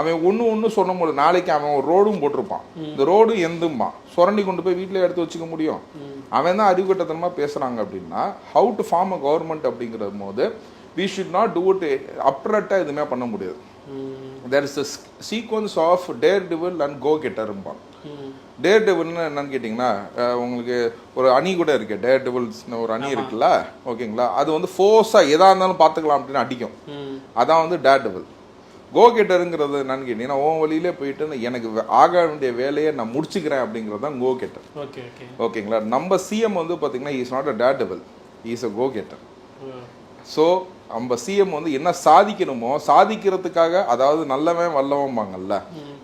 அவன் ஒன்று சொன்னும்போது நாளைக்கு அவன் ஒரு ரோடும் போட்டிருப்பான், இந்த ரோடு எந்தும்மா சுரண்டி கொண்டு போய் வீட்டில் எடுத்து வச்சுக்க முடியும். அவன் தான் அறிவுகட்டத்தனமாக பேசுகிறாங்க. அப்படின்னா how to form a government அப்படிங்கிற போது we should not do it அப்ரட்டாக எதுவுமே பண்ண முடியாது. there is a sequence of daredevil and go getter. Dare டெவில்னு என்னன்னு கேட்டிங்கன்னா உங்களுக்கு ஒரு அணி கூட இருக்கு, டேர் டெவில்ஸ்னு ஒரு அணி இருக்குல்ல, ஓகேங்களா? அது வந்து ஃபோர்ஸாக எதாக இருந்தாலும் பார்த்துக்கலாம் அப்படின்னு அடிக்கும், அதான் வந்து டேர் டெவில். கோ கெட்டருங்கிறது என்னன்னு கேட்டீங்கன்னா உன் வழியிலே போயிட்டு எனக்கு ஆக வேண்டிய வேலையை நான் முடிச்சுக்கிறேன் அப்படிங்கிறது தான் கோ கெட்டர், ஓகேங்களா? நம்ம சிஎம் வந்து பார்த்தீங்கன்னா is not a daredevil, is a go getter. So நம்ம சிஎம் வந்து என்ன சாதிக்கணுமோ சாதிக்கிறதுக்காக, அதாவது நல்லவன் வல்லவன்பாங்கல்ல,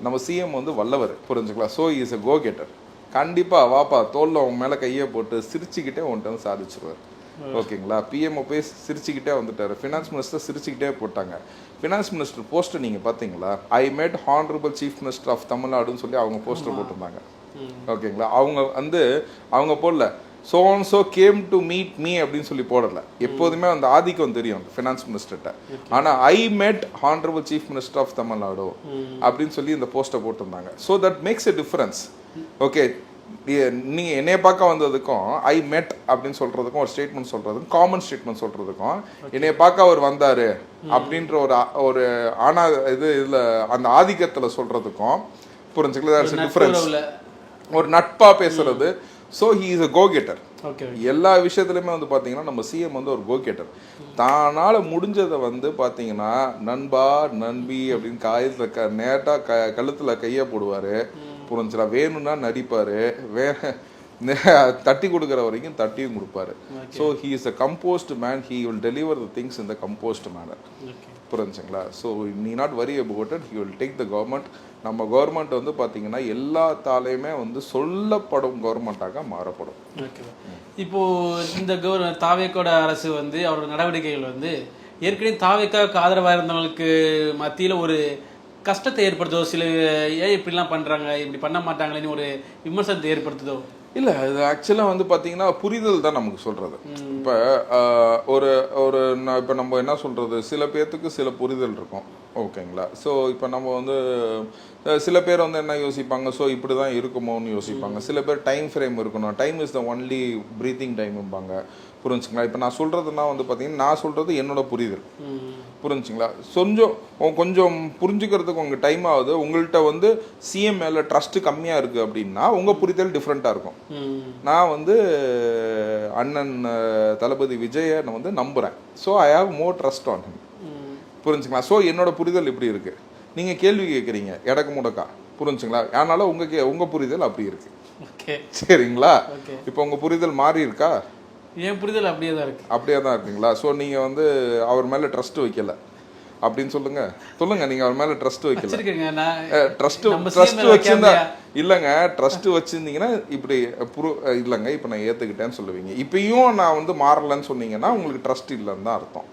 நம்ம சிஎம் வந்து வல்லவர், புரிஞ்சுக்கலாம். So is a go getter. கண்டிப்பாக வாப்பா தோல்ல உன் மேலே கையை போட்டு சிரிச்சுக்கிட்டே உன்ட்டு வந்து சாதிச்சிருவார், ஓகேங்களா? பிஎம் போய் சிரிச்சுக்கிட்டே வந்துட்டாரு, ஃபினான்ஸ் மினிஸ்டர் சிரிச்சுக்கிட்டே போட்டாங்க. ஃபினான்ஸ் மினிஸ்டர் போஸ்டர் நீங்கள் பார்த்தீங்களா? I made honourable chief minister of தமிழ்நாடுன்னு சொல்லி அவங்க போஸ்டர் போட்டிருந்தாங்க, ஓகேங்களா? அவங்க போடல so and so came to meet me அப்படின்னு சொல்லி போடல. எப்போதுமே அந்த ஆதிக்கம் தெரியும் ஃபினான்ஸ் மினிஸ்டர்கிட்ட. ஆனால் ஐ met honorable chief minister of Tamil Nadu அப்படின்னு சொல்லி இந்த போஸ்டை போட்டிருந்தாங்க. So that makes a difference. Okay, நீங்கள் என்னைய பார்க்க வந்ததுக்கும் ஐ met அப்படின்னு சொல்கிறதுக்கும் ஒரு ஸ்டேட்மெண்ட் சொல்கிறதுக்கும் காமன் ஸ்டேட்மெண்ட் சொல்கிறதுக்கும் என்னைய பார்க்க அவர் வந்தார் அப்படின்ற ஒரு இதில் அந்த ஆதிக்கத்தில் சொல்கிறதுக்கும் புரிஞ்சுக்கல டிஃபரன்ஸ். ஒரு நட்பாக பேசுறது. So he is a go getter. எல்லா விஷயத்துலையுமே வந்து பார்த்தீங்கன்னா நம்ம சிஎம் வந்து ஒரு கோ கெட்டர். தானால் முடிஞ்சதை வந்து பார்த்தீங்கன்னா நண்பா நண்பி அப்படின்னு காயத்தில் நேட்டாக கழுத்தில் கையை போடுவார், புரிஞ்சுலாம். வேணும்னா நடிப்பார், தட்டி கொடுக்குற வரைக்கும் தட்டியும் கொடுப்பாரு. So he is a composed man, he will deliver the things in the composed manner, புரிஞ்சுங்களா? So need not worry about it, he will take the government. நம்ம கவர்மெண்ட் வந்து பார்த்தீங்கன்னா எல்லாத்தாலையுமே வந்து சொல்லப்படும் கவர்மெண்ட்டாக மாறப்படும். ஓகே. இப்போது இந்த தாவேக்கோட அரசு வந்து அவரோட நடவடிக்கைகள் வந்து ஏற்கனவே தாவேக்காவுக்கு ஆதரவாக இருந்தவங்களுக்கு மத்தியில் ஒரு கஷ்டத்தை ஏற்படுத்துதோ, சில ஏன் இப்படிலாம் பண்ணுறாங்க, இப்படி பண்ண மாட்டாங்களேன்னு ஒரு விமர்சனத்தை ஏற்படுத்துதோ? இல்லை, அது ஆக்சுவலாக வந்து பார்த்தீங்கன்னா புரிதல் தான் நமக்கு சொல்கிறது. இப்போ ஒரு ஒரு இப்போ நம்ம என்ன சொல்கிறது, சில பேர்த்துக்கு சில புரிதல் இருக்கும், ஓகேங்களா? ஸோ இப்போ நம்ம வந்து சில பேர் வந்து என்ன யோசிப்பாங்க, ஸோ இப்படி தான் இருக்குமோன்னு யோசிப்பாங்க. சில பேர் டைம் ஃப்ரேம் இருக்கணும், time is the only breathing டைம்பாங்க, புரிஞ்சுங்களா? இப்போ நான் சொல்கிறதுனா வந்து பார்த்தீங்கன்னா நான் சொல்கிறது என்னோட புரிதல், புரிஞ்சுங்களா? கொஞ்சம் புரிஞ்சுக்கிறதுக்கு உங்களுக்கு டைம் ஆகுது. உங்கள்கிட்ட வந்து சிஎம் மேலே ட்ரஸ்ட் கம்மியாக இருக்குது அப்படின்னா உங்கள் புரிதல் டிஃப்ரெண்ட்டாக இருக்கும். நான் வந்து அண்ணன் தளபதி விஜயை நான் வந்து நம்புகிறேன். So I have more trust on him, புரிஞ்சுங்களா? ஸோ என்னோட புரிதல் இப்படி இருக்குது. நீங்கள் கேள்வி கேட்குறீங்க எடக்கு முடக்கா, புரிஞ்சுங்களா? அதனால உங்கள் புரிதல் அப்படி இருக்குது, சரிங்களா? இப்போ உங்கள் புரிதல் மாறி இருக்கா? என் புரிதல் அப்படியே தான் இருக்கு. அப்படியே தான் இருக்குங்களா? ஸோ நீங்கள் வந்து அவர் மேலே ட்ரஸ்ட் வைக்கல அப்படின்னு சொல்லுங்க. நீங்கள் அவர் மேலே ட்ரஸ்ட் வைக்கல. ட்ரஸ்ட் வச்சிருந்தா இல்லைங்க, ட்ரஸ்ட் வச்சிருந்தீங்கன்னா இப்படி இல்லைங்க இப்போ நான் ஏற்றுக்கிட்டேன்னு சொல்லுவீங்க. இப்பயும் நான் வந்து மாறலன்னு சொன்னீங்கன்னா உங்களுக்கு ட்ரஸ்ட் இல்லைன்னு தான் அர்த்தம்.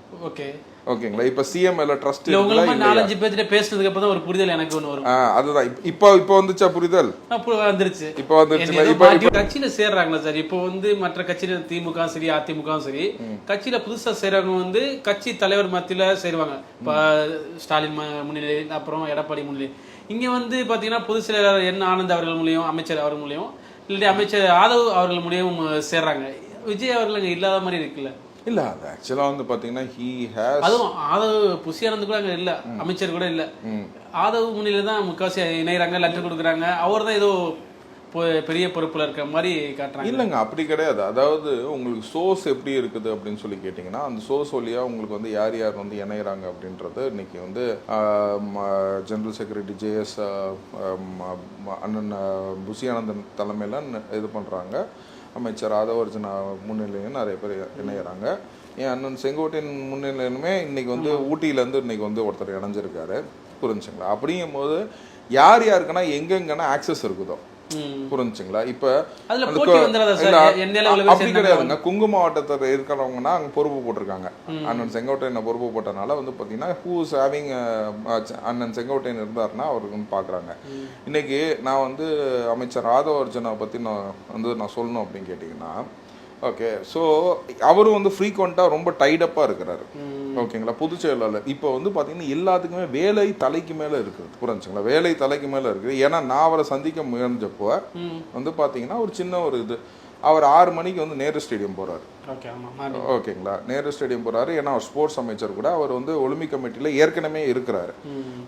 ஓகேங்களா? இப்போ சிஎம் மேல ட்ரஸ்ட் இல்ல. 4-5 பேர்கிட்ட பேசினதுக்கு அப்புறம் தான் ஒரு புரிதல் எனக்கு ஒன்று வரும். அதுதான் இப்போ வந்துச்சா புரிதல்? வந்துருச்சு. இப்போ வந்துருச்சு. இப்போ கட்சியில சேர்றாங்களா சார்? இப்போ வந்து மற்ற கட்சியில திமுக சரி அதிமுக சரி கட்சியில புதுசா சேர்றவங்க வந்து கட்சி தலைவர் மத்தியில சேருவாங்க. இப்போ ஸ்டாலின் முன்னிலை, அப்புறம் எடப்பாடி முன்னிலை. இங்க வந்து பாத்தீங்கன்னா பொதுச் செயலாளர் என் ஆனந்த் அவர்கள் மூலியம், அமைச்சர் அவர் மூலியம், இல்லாட்டி அமைச்சர் ஆதவ் அவர்கள் மூலியம் சேர்றாங்க. விஜய் அவர்கள் அங்க இல்லாத மாதிரி இருக்குல்ல? இல்ல, அது ஆக்சுவலா வந்து பாத்தீங்கன்னா he has, அதுவும் ஆதவ் புஷி ஆனந்த் கூட அங்க இல்ல, அமைச்சர் கூட இல்ல. ஆதவ் முன்னிலை தான் முக்காசி இணையறாங்க, லெட்டர் கொடுக்குறாங்க. அவர் தான் ஏதோ பெரிய பொறுப்புல இருக்க மாதிரி காட்டுறாங்க. இல்லைங்க, அப்படி கிடையாது. அதாவது உங்களுக்கு சோர்ஸ் எப்படி இருக்குது அப்படின்னு சொல்லி கேட்டிங்கன்னா அந்த சோர்ஸ் வழியாக உங்களுக்கு வந்து யார் யார் வந்து இணைகிறாங்க அப்படின்றது இன்னைக்கு வந்து ஜெனரல் செக்ரட்டரி ஜேஎஸ் அண்ணன் புஷி ஆனந்தன் தலைமையில் இது பண்ணுறாங்க. அமைச்சர் ஆதவர்ஜனா முன்னிலையும் நிறைய பேர் இணைகிறாங்க. என் அண்ணன் செங்கோட்டையன் முன்னிலையுமே இன்னைக்கு வந்து ஊட்டியிலேருந்து இன்னைக்கு வந்து ஒருத்தர் இணைஞ்சிருக்காரு, புரிஞ்சுங்களா? அப்படிங்கும்போது யார் யாருக்குன்னா எங்கெங்கன்னா ஆக்சஸ் இருக்குதோ, புரிஞ்சுங்களா? இப்ப அப்படி கிடையாதுங்க. குங்கு மாவட்டத்தில் இருக்கிறவங்கன்னா அங்க பொறுப்பு போட்டிருக்காங்க. அண்ணன் செங்கோட்டையன் பொறுப்பு போட்டனால வந்து பாத்தீங்கன்னா ஹூஸ் ஹேவிங் அண்ணன் செங்கோட்டையன் இருந்தாருன்னா அவருக்கு வந்து பாக்குறாங்க. இன்னைக்கு நான் வந்து அமைச்சர் ஆதவர்ஜனா பத்தி நான் சொல்லணும் அப்படின்னு கேட்டீங்கன்னா, ஓகே, ஸோ அவரும் வந்து ஃப்ரீக்வெண்ட்டாக ரொம்ப டைடப்பாக இருக்கிறாரு, ஓகேங்களா? பொதுச் செயலாளர் இப்போ வந்து பார்த்தீங்கன்னா எல்லாத்துக்குமே வேலை தலைக்கு மேலே இருக்குது, புரிஞ்சுங்களா? வேலை தலைக்கு மேலே இருக்குது. ஏன்னா நான் அவரை சந்திக்க முயன்றப்போ வந்து பார்த்தீங்கன்னா ஒரு சின்ன ஒரு இது, அவர் 6 மணிக்கு வந்து நேரு ஸ்டேடியம் போகிறாரு, ஓகேங்களா? நேரு ஸ்டேடியம் போகிறாரு. ஏன்னா அவர் ஸ்போர்ட்ஸ் அமைச்சர் கூட, அவர் வந்து ஒலிம்பிக் கமிட்டியில் ஏற்கனவே இருக்கிறாரு,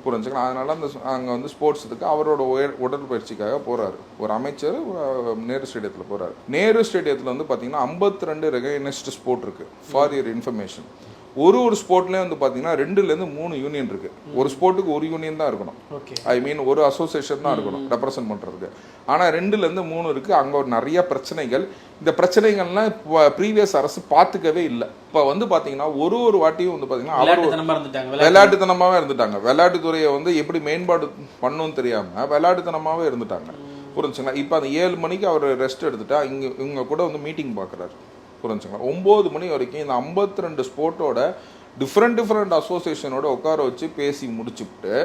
புரிஞ்சுங்களா? அதனால அந்த அங்கே வந்து ஸ்போர்ட்ஸுக்கு அவரோட உடற்பயிற்சிக்காக போகிறாரு. ஒரு அமைச்சர் நேரு ஸ்டேடியத்தில் போகிறாரு. நேரு ஸ்டேடியத்தில் வந்து பார்த்தீங்கன்னா 52 ரெகக்னைஸ்டு ஸ்போர்ட் இருக்குது. ஃபார் யுவர் இன்ஃபர்மேஷன், ஒரு ஸ்போர்ட்லேயே வந்து பார்த்தீங்கன்னா 2-3 யூனியன் இருக்கு. ஒரு ஸ்போர்ட்டுக்கு ஒரு யூனியன் தான் இருக்கணும், ஐ மீன் ஒரு அசோசியேஷன் தான் இருக்கணும் ரெப்ரசன்ட் பண்ணுறதுக்கு. ஆனால் 2-3 இருக்கு. அங்கே ஒரு நிறைய பிரச்சனைகள். இந்த பிரச்சனைகள்லாம் ப்ரீவியஸ் அரசு பார்த்துக்கவே இல்லை. இப்போ வந்து பார்த்தீங்கன்னா ஒரு வாட்டியும் வந்து பார்த்தீங்கன்னா அவர் விளையாட்டுத்தனமாகவே இருந்துட்டாங்க. விளையாட்டுத்துறையை வந்து எப்படி மேம்பாடு பண்ணணும்னு தெரியாமல் விளையாட்டுத்தனமாகவே இருந்துட்டாங்க, புரிஞ்சுங்களா? இப்போ அந்த 7 மணிக்கு அவர் ரெஸ்ட் எடுத்துட்டா இவங்க கூட வந்து மீட்டிங் பார்க்குறாரு, புரிஞ்சுங்களா? 9 மணி வரைக்கும் இந்த 52 ஸ்போர்ட்டோட டிஃப்ரெண்ட் அசோசியேஷனோட உட்கார வச்சு பேசி முடிச்சுட்டு,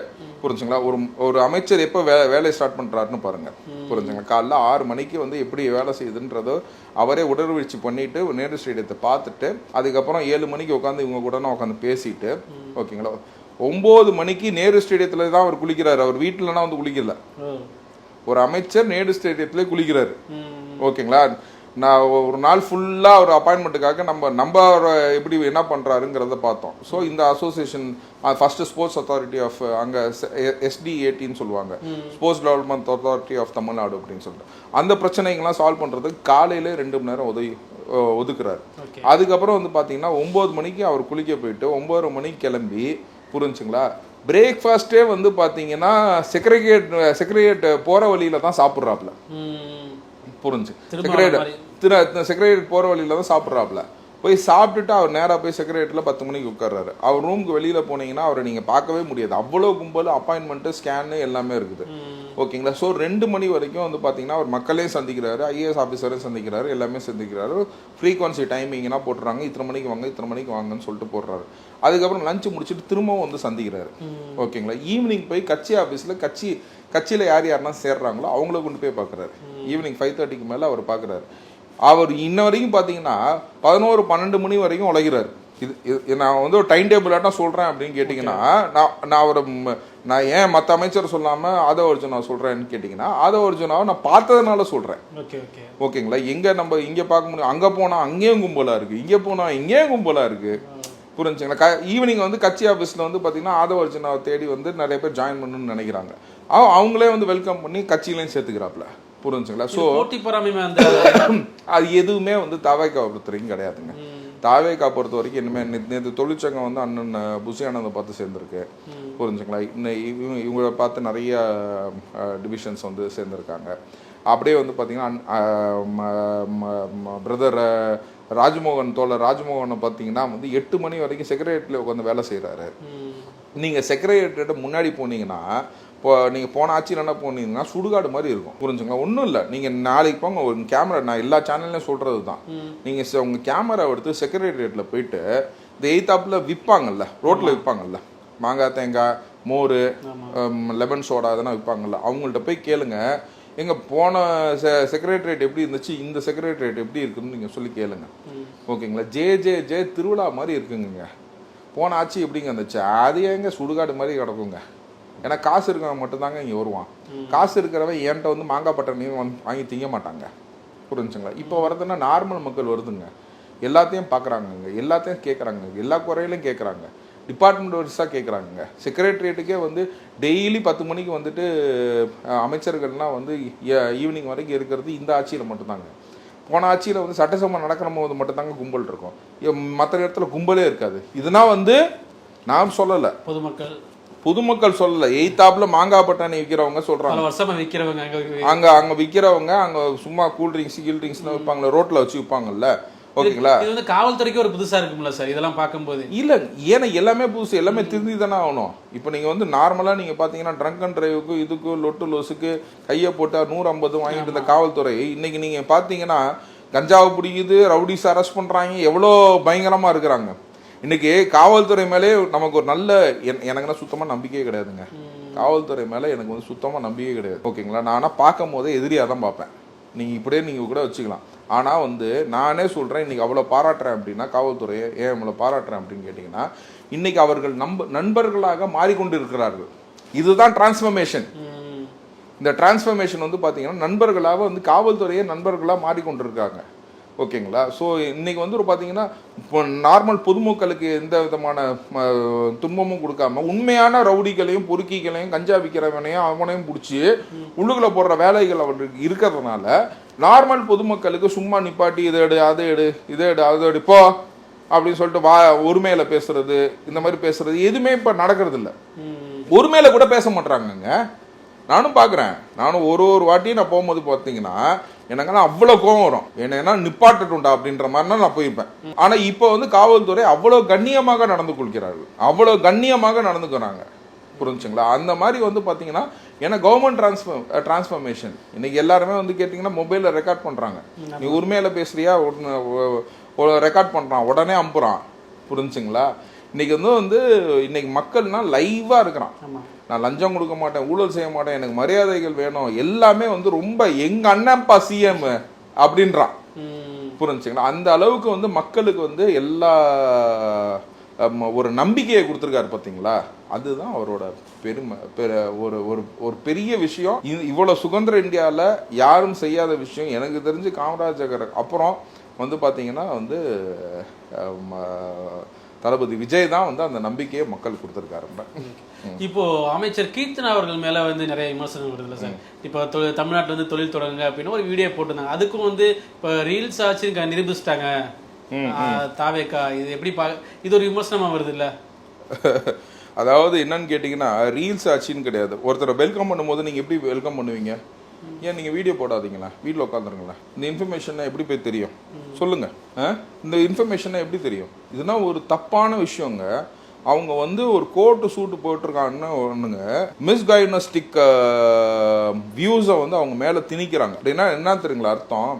புரிஞ்சுங்களா? ஒரு அமைச்சர் எப்போ வேலையை ஸ்டார்ட் பண்ணுறாருன்னு பாருங்க, புரிஞ்சுங்களா? காலைல 6 மணிக்கு வந்து எப்படி வேலை செய்யுதுன்றதோ அவரே உடற்பயிற்சி பண்ணிட்டு நேரு ஸ்டேடியத்தை பார்த்துட்டு அதுக்கப்புறம் 7 மணிக்கு உட்காந்து இவங்க கூட உட்காந்து பேசிட்டு, ஓகேங்களா? 9 மணிக்கு நேரு ஸ்டேடியத்தில் தான் அவர் குளிக்கிறாரு. அவர் வீட்டிலனா வந்து குளிக்கல. ஒரு அமைச்சர் நேரு ஸ்டேடியத்திலே குளிக்கிறாரு, ஓகேங்களா? நான் ஒரு நாள் ஃபுல்லாக ஒரு அப்பாயின்மெண்ட்டுக்காக நம்ம எப்படி என்ன பண்ணுறாருங்கிறத பார்த்தோம். ஸோ இந்த association first sports authority of அங்கே SDATன்னு சொல்லுவாங்க, sports development authority of Tamil Nadu அப்படின்னு சொல்லிட்டு, அந்த பிரச்சனைகள்லாம் சால்வ் பண்ணுறதுக்கு காலையிலே 2 மணி நேரம் ஒதுக்குறாரு. அதுக்கப்புறம் வந்து பார்த்தீங்கன்னா 9 மணிக்கு அவர் குளிக்க போயிட்டு 9:30 மணிக்கு கிளம்பி, புரிஞ்சுங்களா? பிரேக்ஃபாஸ்டே வந்து பார்த்தீங்கன்னா செக்ரட்டரியேட் போகிற வழியில தான் சாப்பிட்றாப்புல, புரிஞ்சு? செக்ரட்டரியேட் போகிற வழியில தான் சாப்பிட்றாப்புல. போய் சாப்பிட்டுட்டு அவர் நேராக போய் செக்ரட்டரியில் 10 மணிக்கு உட்கார்றாரு. அவர் ரூமுக்கு வெளியில் போனீங்கன்னா அவரை நீங்கள் பார்க்கவே முடியாது. அவ்வளோ கும்பல், அப்பாயின்மெண்ட்டு, ஸ்கேனு எல்லாமே இருக்குது. ஓகேங்களா. ஸோ 2 மணி வரைக்கும் வந்து பார்த்தீங்கன்னா அவர் மக்களையும் சந்திக்கிறாரு, ஐஏஎஸ் ஆஃபீஸரையும் சந்திக்கிறாரு, எல்லாமே சந்திக்கிறாரு. ஃப்ரீக்வன்சி டைமிங்னா போட்டுறாங்க, இத்தனை மணிக்கு வாங்க, இத்தனை மணிக்கு வாங்கன்னு சொல்லிட்டு போடுறாரு. அதுக்கப்புறம் லஞ்சு முடிச்சுட்டு திரும்பவும் வந்து சந்திக்கிறாரு. ஓகேங்களா. ஈவினிங் போய் கட்சி ஆஃபீஸில் கட்சியில் யார் யாரெல்லாம் சேர்றாங்களோ அவங்கள கொண்டு போய் பார்க்குறாரு. ஈவினிங் 5:30க்கு மேலே அவர் பார்க்குறாரு. அவர் இன்ன வரைக்கும் பார்த்தீங்கன்னா 11-12 மணி வரைக்கும் உழைக்கிறாரு. இது நான் வந்து ஒரு டைம் டேபிள் ஆட்டம் சொல்கிறேன் அப்படின்னு கேட்டிங்கன்னா, நான் அவரை நான் ஏன் மற்ற அமைச்சர் சொல்லாமல் ஆதவ அர்ஜுனா சொல்கிறேன்னு கேட்டிங்கன்னா, ஆதவ அர்ஜுனாவை நான் பார்த்ததுனால சொல்கிறேன். ஓகேங்களா. எங்கே நம்ம இங்கே பார்க்க முடியும், அங்கே போனால் அங்கேயும் கும்பலாக இருக்குது, இங்கே போனால் இங்கேயும் கும்பலாக இருக்குது. புரிஞ்சுங்களா. ஈவினிங் வந்து கட்சி ஆஃபீஸில் வந்து பார்த்தீங்கன்னா ஆதவ அர்ஜுனாவை தேடி வந்து நிறைய பேர் ஜாயின் பண்ணணும்னு நினைக்கிறாங்க. அவங்களே வந்து வெல்கம் பண்ணி கட்சியிலையும் சேர்த்துக்கிறாப்புல. புரிஞ்சுங்களா. ஸோ அது எதுவுமே வந்து தாவேகா பொறுத்த வரைக்கும் கிடையாதுங்க. தாவேகா பொறுத்த வரைக்கும் இனிமேல் நேற்று தொழிற்சங்கம் வந்து அண்ணன் புசி ஆனந்தை பார்த்து சேர்ந்துருக்கு. புரிஞ்சுங்களா. இவங்களை பார்த்து நிறைய டிவிஷன்ஸ் வந்து சேர்ந்துருக்காங்க. அப்படியே வந்து பார்த்தீங்கன்னா பிரதர் ராஜ்மோகன், தோழர் ராஜ்மோகனை பார்த்தீங்கன்னா வந்து 8 மணி வரைக்கும் செக்ரட்டரியில் உட்காந்து வேலை செய்கிறாரு. நீங்கள் செக்ரட்டரியிட்ட முன்னாடி போனீங்கன்னா, இப்போ நீங்கள் போன ஆட்சியில் என்ன போனீங்கன்னா சுடுகாடு மாதிரி இருக்கும். புரிஞ்சுங்களா. ஒன்றும் இல்லை, நீங்கள் நாளைக்கு போங்க, ஒரு கேமரா, நான் எல்லா சேனல்லையும் சொல்கிறது தான், நீங்கள் உங்கள் கேமரா எடுத்து செக்ரட்டரியேட்டில் போயிட்டு இந்த எய்த்தாப்பில் விற்பாங்கல்ல, ரோட்டில் விற்பாங்கல்ல, மாங்காய், தேங்காய், மோர், லெமன் சோடா அதெல்லாம் விற்பாங்கல்ல, அவங்கள்ட்ட போய் கேளுங்க, எங்கள் போன செக்ரட்டரியேட் எப்படி இருந்துச்சு, இந்த செக்ரட்டரியேட் எப்படி இருக்குன்னு நீங்கள் சொல்லி கேளுங்க. ஓகேங்களா. ஜே திருவிழா மாதிரி இருக்குங்க. போன ஆட்சி எப்படிங்க இருந்துச்சு, அது எங்க சுடுகாடு மாதிரி கிடக்குங்க. ஏன்னா காசு இருக்கிறவன் மட்டும்தாங்க இங்கே வருவான். காசு இருக்கிறவன் என்கிட்ட வந்து மாங்காய் பட்டனையும் வாங்கி திங்க மாட்டாங்க. புரிஞ்சுங்களா. இப்போ வரதுன்னா நார்மல் மக்கள் வருதுங்க, எல்லாத்தையும் பார்க்குறாங்கங்க, எல்லாத்தையும் கேட்குறாங்க, எல்லா குறையிலையும் கேட்குறாங்க, டிபார்ட்மெண்ட் வைஸாக கேட்குறாங்க. செக்ரட்டரியேட்டுக்கே வந்து டெய்லி 10 மணிக்கு வந்துட்டு அமைச்சர்கள்லாம் வந்து ஈவினிங் வரைக்கும் இருக்கிறது இந்த ஆட்சியில் மட்டும்தாங்க. போன ஆட்சியில் வந்து சட்டசபை நடக்கிற போது மட்டும்தாங்க கும்பல் இருக்கும், மற்ற இடத்துல கும்பலே இருக்காது. இதுனா வந்து நான் சொல்லலை, பொதுமக்கள் சொல்லலை, எய்த்தாப்புல மாங்காய் பட்டாணி விற்கிறவங்க சொல்றாங்க. அங்க விற்கிறவங்க அங்க சும்மா கூல்ட்ரிங்க்ஸ் கீல்ட்ரிங்க்ஸ்லாம் விற்பாங்களே, ரோட்ல வச்சு விற்பாங்கல்ல. ஓகேங்களா. இது வந்து காவல்துறைக்கு ஒரு புதுசா இருக்கும்ல சார் இதெல்லாம் பார்க்கும்போது. இல்ல, ஏன்னா எல்லாமே புதுசு, எல்லாமே திருந்தி தானே ஆகணும். இப்போ நீங்க வந்து நார்மலா நீங்க பாத்தீங்கன்னா ட்ரங்க் அண்ட் டிரைவுக்கு இதுக்கு லொட்டு லோஸுக்கு கையை போட்டா 150 வாங்கிட்டு இருந்த காவல்துறை இன்னைக்கு நீங்க பாத்தீங்கன்னா கஞ்சாவை பிடிக்குது, ரவுடிஸ் அரெஸ்ட் பண்றாங்க, எவ்வளோ பயங்கரமா இருக்கிறாங்க. இன்னைக்கு காவல்துறை மேலே நமக்கு ஒரு நல்ல எனக்குன்னா சுத்தமாக நம்பிக்கையே கிடையாதுங்க. காவல்துறை மேலே எனக்கு வந்து சுத்தமாக நம்பிக்கையே கிடையாது. ஓகேங்களா. நானா பார்க்கும் போதே எதிரியாக தான் பார்ப்பேன். நீங்கள் இப்படியே நீங்கள் கூட வச்சுக்கலாம். ஆனால் வந்து நானே சொல்கிறேன், இன்றைக்கி அவ்வளோ பாராட்டுறேன் அப்படின்னா காவல்துறையை ஏன் அவ்வளோ பாராட்டுறேன் அப்படின்னு கேட்டிங்கன்னா, இன்றைக்கி அவர்கள் நண்பர்களாக மாறிக்கொண்டு இருக்கிறார்கள். இதுதான் டிரான்ஸ்ஃபர்மேஷன். இந்த டிரான்ஸ்ஃபர்மேஷன் வந்து பார்த்தீங்கன்னா நண்பர்களாக வந்து காவல்துறையை நண்பர்களாக மாறிக்கொண்டிருக்காங்க. ஓகேங்களா. ஸோ இன்றைக்கி வந்து ஒரு பார்த்தீங்கன்னா இப்போ நார்மல் பொதுமக்களுக்கு எந்த விதமான துன்பமும் கொடுக்காம உண்மையான ரவுடிகளையும் பொறுக்கிகளையும் கஞ்சா விற்கிறவனையும் அவனையும் பிடிச்சி உள்ளுக்குள்ள போடுற வேலைகள் அவர்களுக்கு இருக்கிறதுனால நார்மல் பொதுமக்களுக்கு சும்மா நிப்பாட்டி இதை எடு அதை எடு இதை எடு அதை எடு இப்போ அப்படின்னு சொல்லிட்டு ஒருமையில பேசுறது, இந்த மாதிரி பேசுறது எதுவுமே இப்போ நடக்கிறது இல்லை. ஒருமையில கூட பேச மாட்டாங்கங்க. நானும் பார்க்குறேன், நானும் ஒரு வாட்டியும் நான் போகும்போது பார்த்தீங்கன்னா எனக்குன்னா அவ்வளோ கோவம் வரும், என்னன்னா நிப்பாட்டுண்டா அப்படின்ற மாதிரினா நான் போயிருப்பேன். ஆனால் இப்போ வந்து காவல்துறை அவ்வளோ கண்ணியமாக நடந்து கொள்கிறார்கள், அவ்வளோ கண்ணியமாக நடந்துக்கிறாங்க. புரிஞ்சுங்களா. அந்த மாதிரி வந்து பார்த்தீங்கன்னா ஏன்னா கவர்மெண்ட் டிரான்ஸ்ஃபர்மேஷன் இன்னைக்கு எல்லாருமே வந்து கேட்டிங்கன்னா மொபைலில் ரெக்கார்ட் பண்ணுறாங்க. நீ உண்மையில பேசுறியா, ரெக்கார்ட் பண்ணுறான், உடனே அனுப்புகிறான். புரிஞ்சுங்களா. இன்னைக்கு வந்து இன்னைக்கு மக்கள்னா லைவாக இருக்கிறான். நான் லஞ்சம் கொடுக்க மாட்டேன், ஊழல் செய்ய மாட்டேன், எனக்கு மரியாதைகள் வேணும், எல்லாமே வந்து ரொம்ப எங்க அண்ணன்ப்பா சிஎம் அப்படின்றான். புரிஞ்சுங்களா. அந்த அளவுக்கு வந்து மக்களுக்கு வந்து எல்லா ஒரு நம்பிக்கையை கொடுத்துருக்காரு பார்த்தீங்களா. அதுதான் அவரோட பெருமை, ஒரு பெரிய விஷயம். இவ்வளோ சுதந்திர இந்தியாவில் யாரும் செய்யாத விஷயம் எனக்கு தெரிஞ்சு காமராஜர் அப்புறம் வந்து பார்த்தீங்கன்னா வந்து தளபதி விஜய் தான் வந்து அந்த நம்பிக்கையை மக்கள் கொடுத்துருக்காரு. இப்போ அமைச்சர் கீர்த்தனா அவர்கள் மேல வந்து நிறைய விமர்சனம் வருதுல்ல சார். இப்போ தமிழ்நாட்டில் வந்து தொழில் தொடங்குங்க அப்படின்னு ஒரு வீடியோ போட்டிருந்தாங்க. அதுக்கும் வந்து இப்போ ரீல்ஸ் ஆச்சு நிரூபிச்சிட்டாங்க தாவேக்கா. இது எப்படி இது ஒரு விமர்சனமா வருது இல்ல. அதாவது என்னன்னு கேட்டீங்கன்னா ரீல்ஸ் ஆச்சுன்னு கிடையாது. ஒருத்தரை வெல்கம் பண்ணும்போது நீங்க எப்படி வெல்கம் பண்ணுவீங்க? ஏன் நீங்கள் வீடியோ போடாதீங்களா? வீட்டில் உட்காந்துருங்களா? இந்த இன்ஃபர்மேஷனை எப்படி போய் தெரியும் சொல்லுங்க? இந்த இன்ஃபர்மேஷனை எப்படி தெரியும்? இதுனா ஒரு தப்பான விஷயங்க. அவங்க வந்து ஒரு கோட்டு சூட்டு போட்டிருக்காங்கன்னு ஒண்ணுங்க, மிஸ்கைனஸ்டிக் வியூஸை வந்து அவங்க மேலே திணிக்கிறாங்க. அப்படின்னா என்ன தெரியுங்களா அர்த்தம்?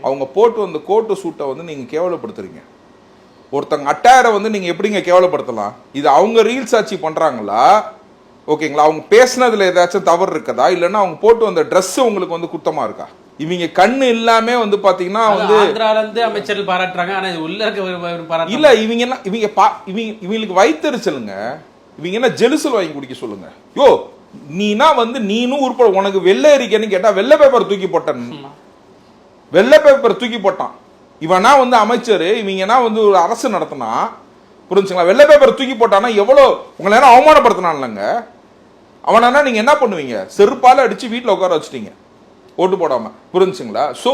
அவங்க போட்டு வந்த கோட்டு சூட்டை வந்து நீங்கள் கேவலப்படுத்துறீங்க. ஒருத்தங்க அட்டையரை வந்து நீங்கள் எப்படிங்க கேவலப்படுத்தலாம்? இது அவங்க ரீல்ஸ் ஆட்சி பண்ணுறாங்களா? ஓகேங்களா? அவங்க பேசுனதுல ஏதாச்சும் தவறு இருக்கதா, இல்லைன்னா அவங்க போட்டு வந்த ட்ரெஸ் உங்களுக்கு வந்து குத்தமா இருக்கா? இவங்க கண்ணு எல்லாமே வந்து பாத்தீங்கன்னா வந்து அமைச்சர்கள் பாராட்டுறாங்க, ஆனா உள்ள இருக்க இல்ல. இவங்களுக்கு வைத்தறிச்சலுங்க. இவங்க என்ன ஜெலுசல் வாங்கி குடிக்க சொல்லுங்க. யோ நீனா வந்து நீனும் உருப்பட, உனக்கு வெள்ளை அறிக்கைன்னு கேட்டா வெள்ளை பேப்பர் தூக்கி போட்டான். வெள்ளை பேப்பர் தூக்கி போட்டான். இவனா வந்து அமைச்சர், இவங்கன்னா வந்து ஒரு அரசு நடத்தினா, புரிஞ்சுங்களா? வெள்ளை பேப்பர் தூக்கி போட்டானா எவ்வளவு உங்களை நேரம் அவமானப்படுத்தினான்லங்க. அவனா நீங்க என்ன பண்ணுவீங்க? செருப்பால அடிச்சு வீட்டுல உட்கார வச்சுட்டீங்க ஓட்டு போடாம, புரிஞ்சுங்களா? சோ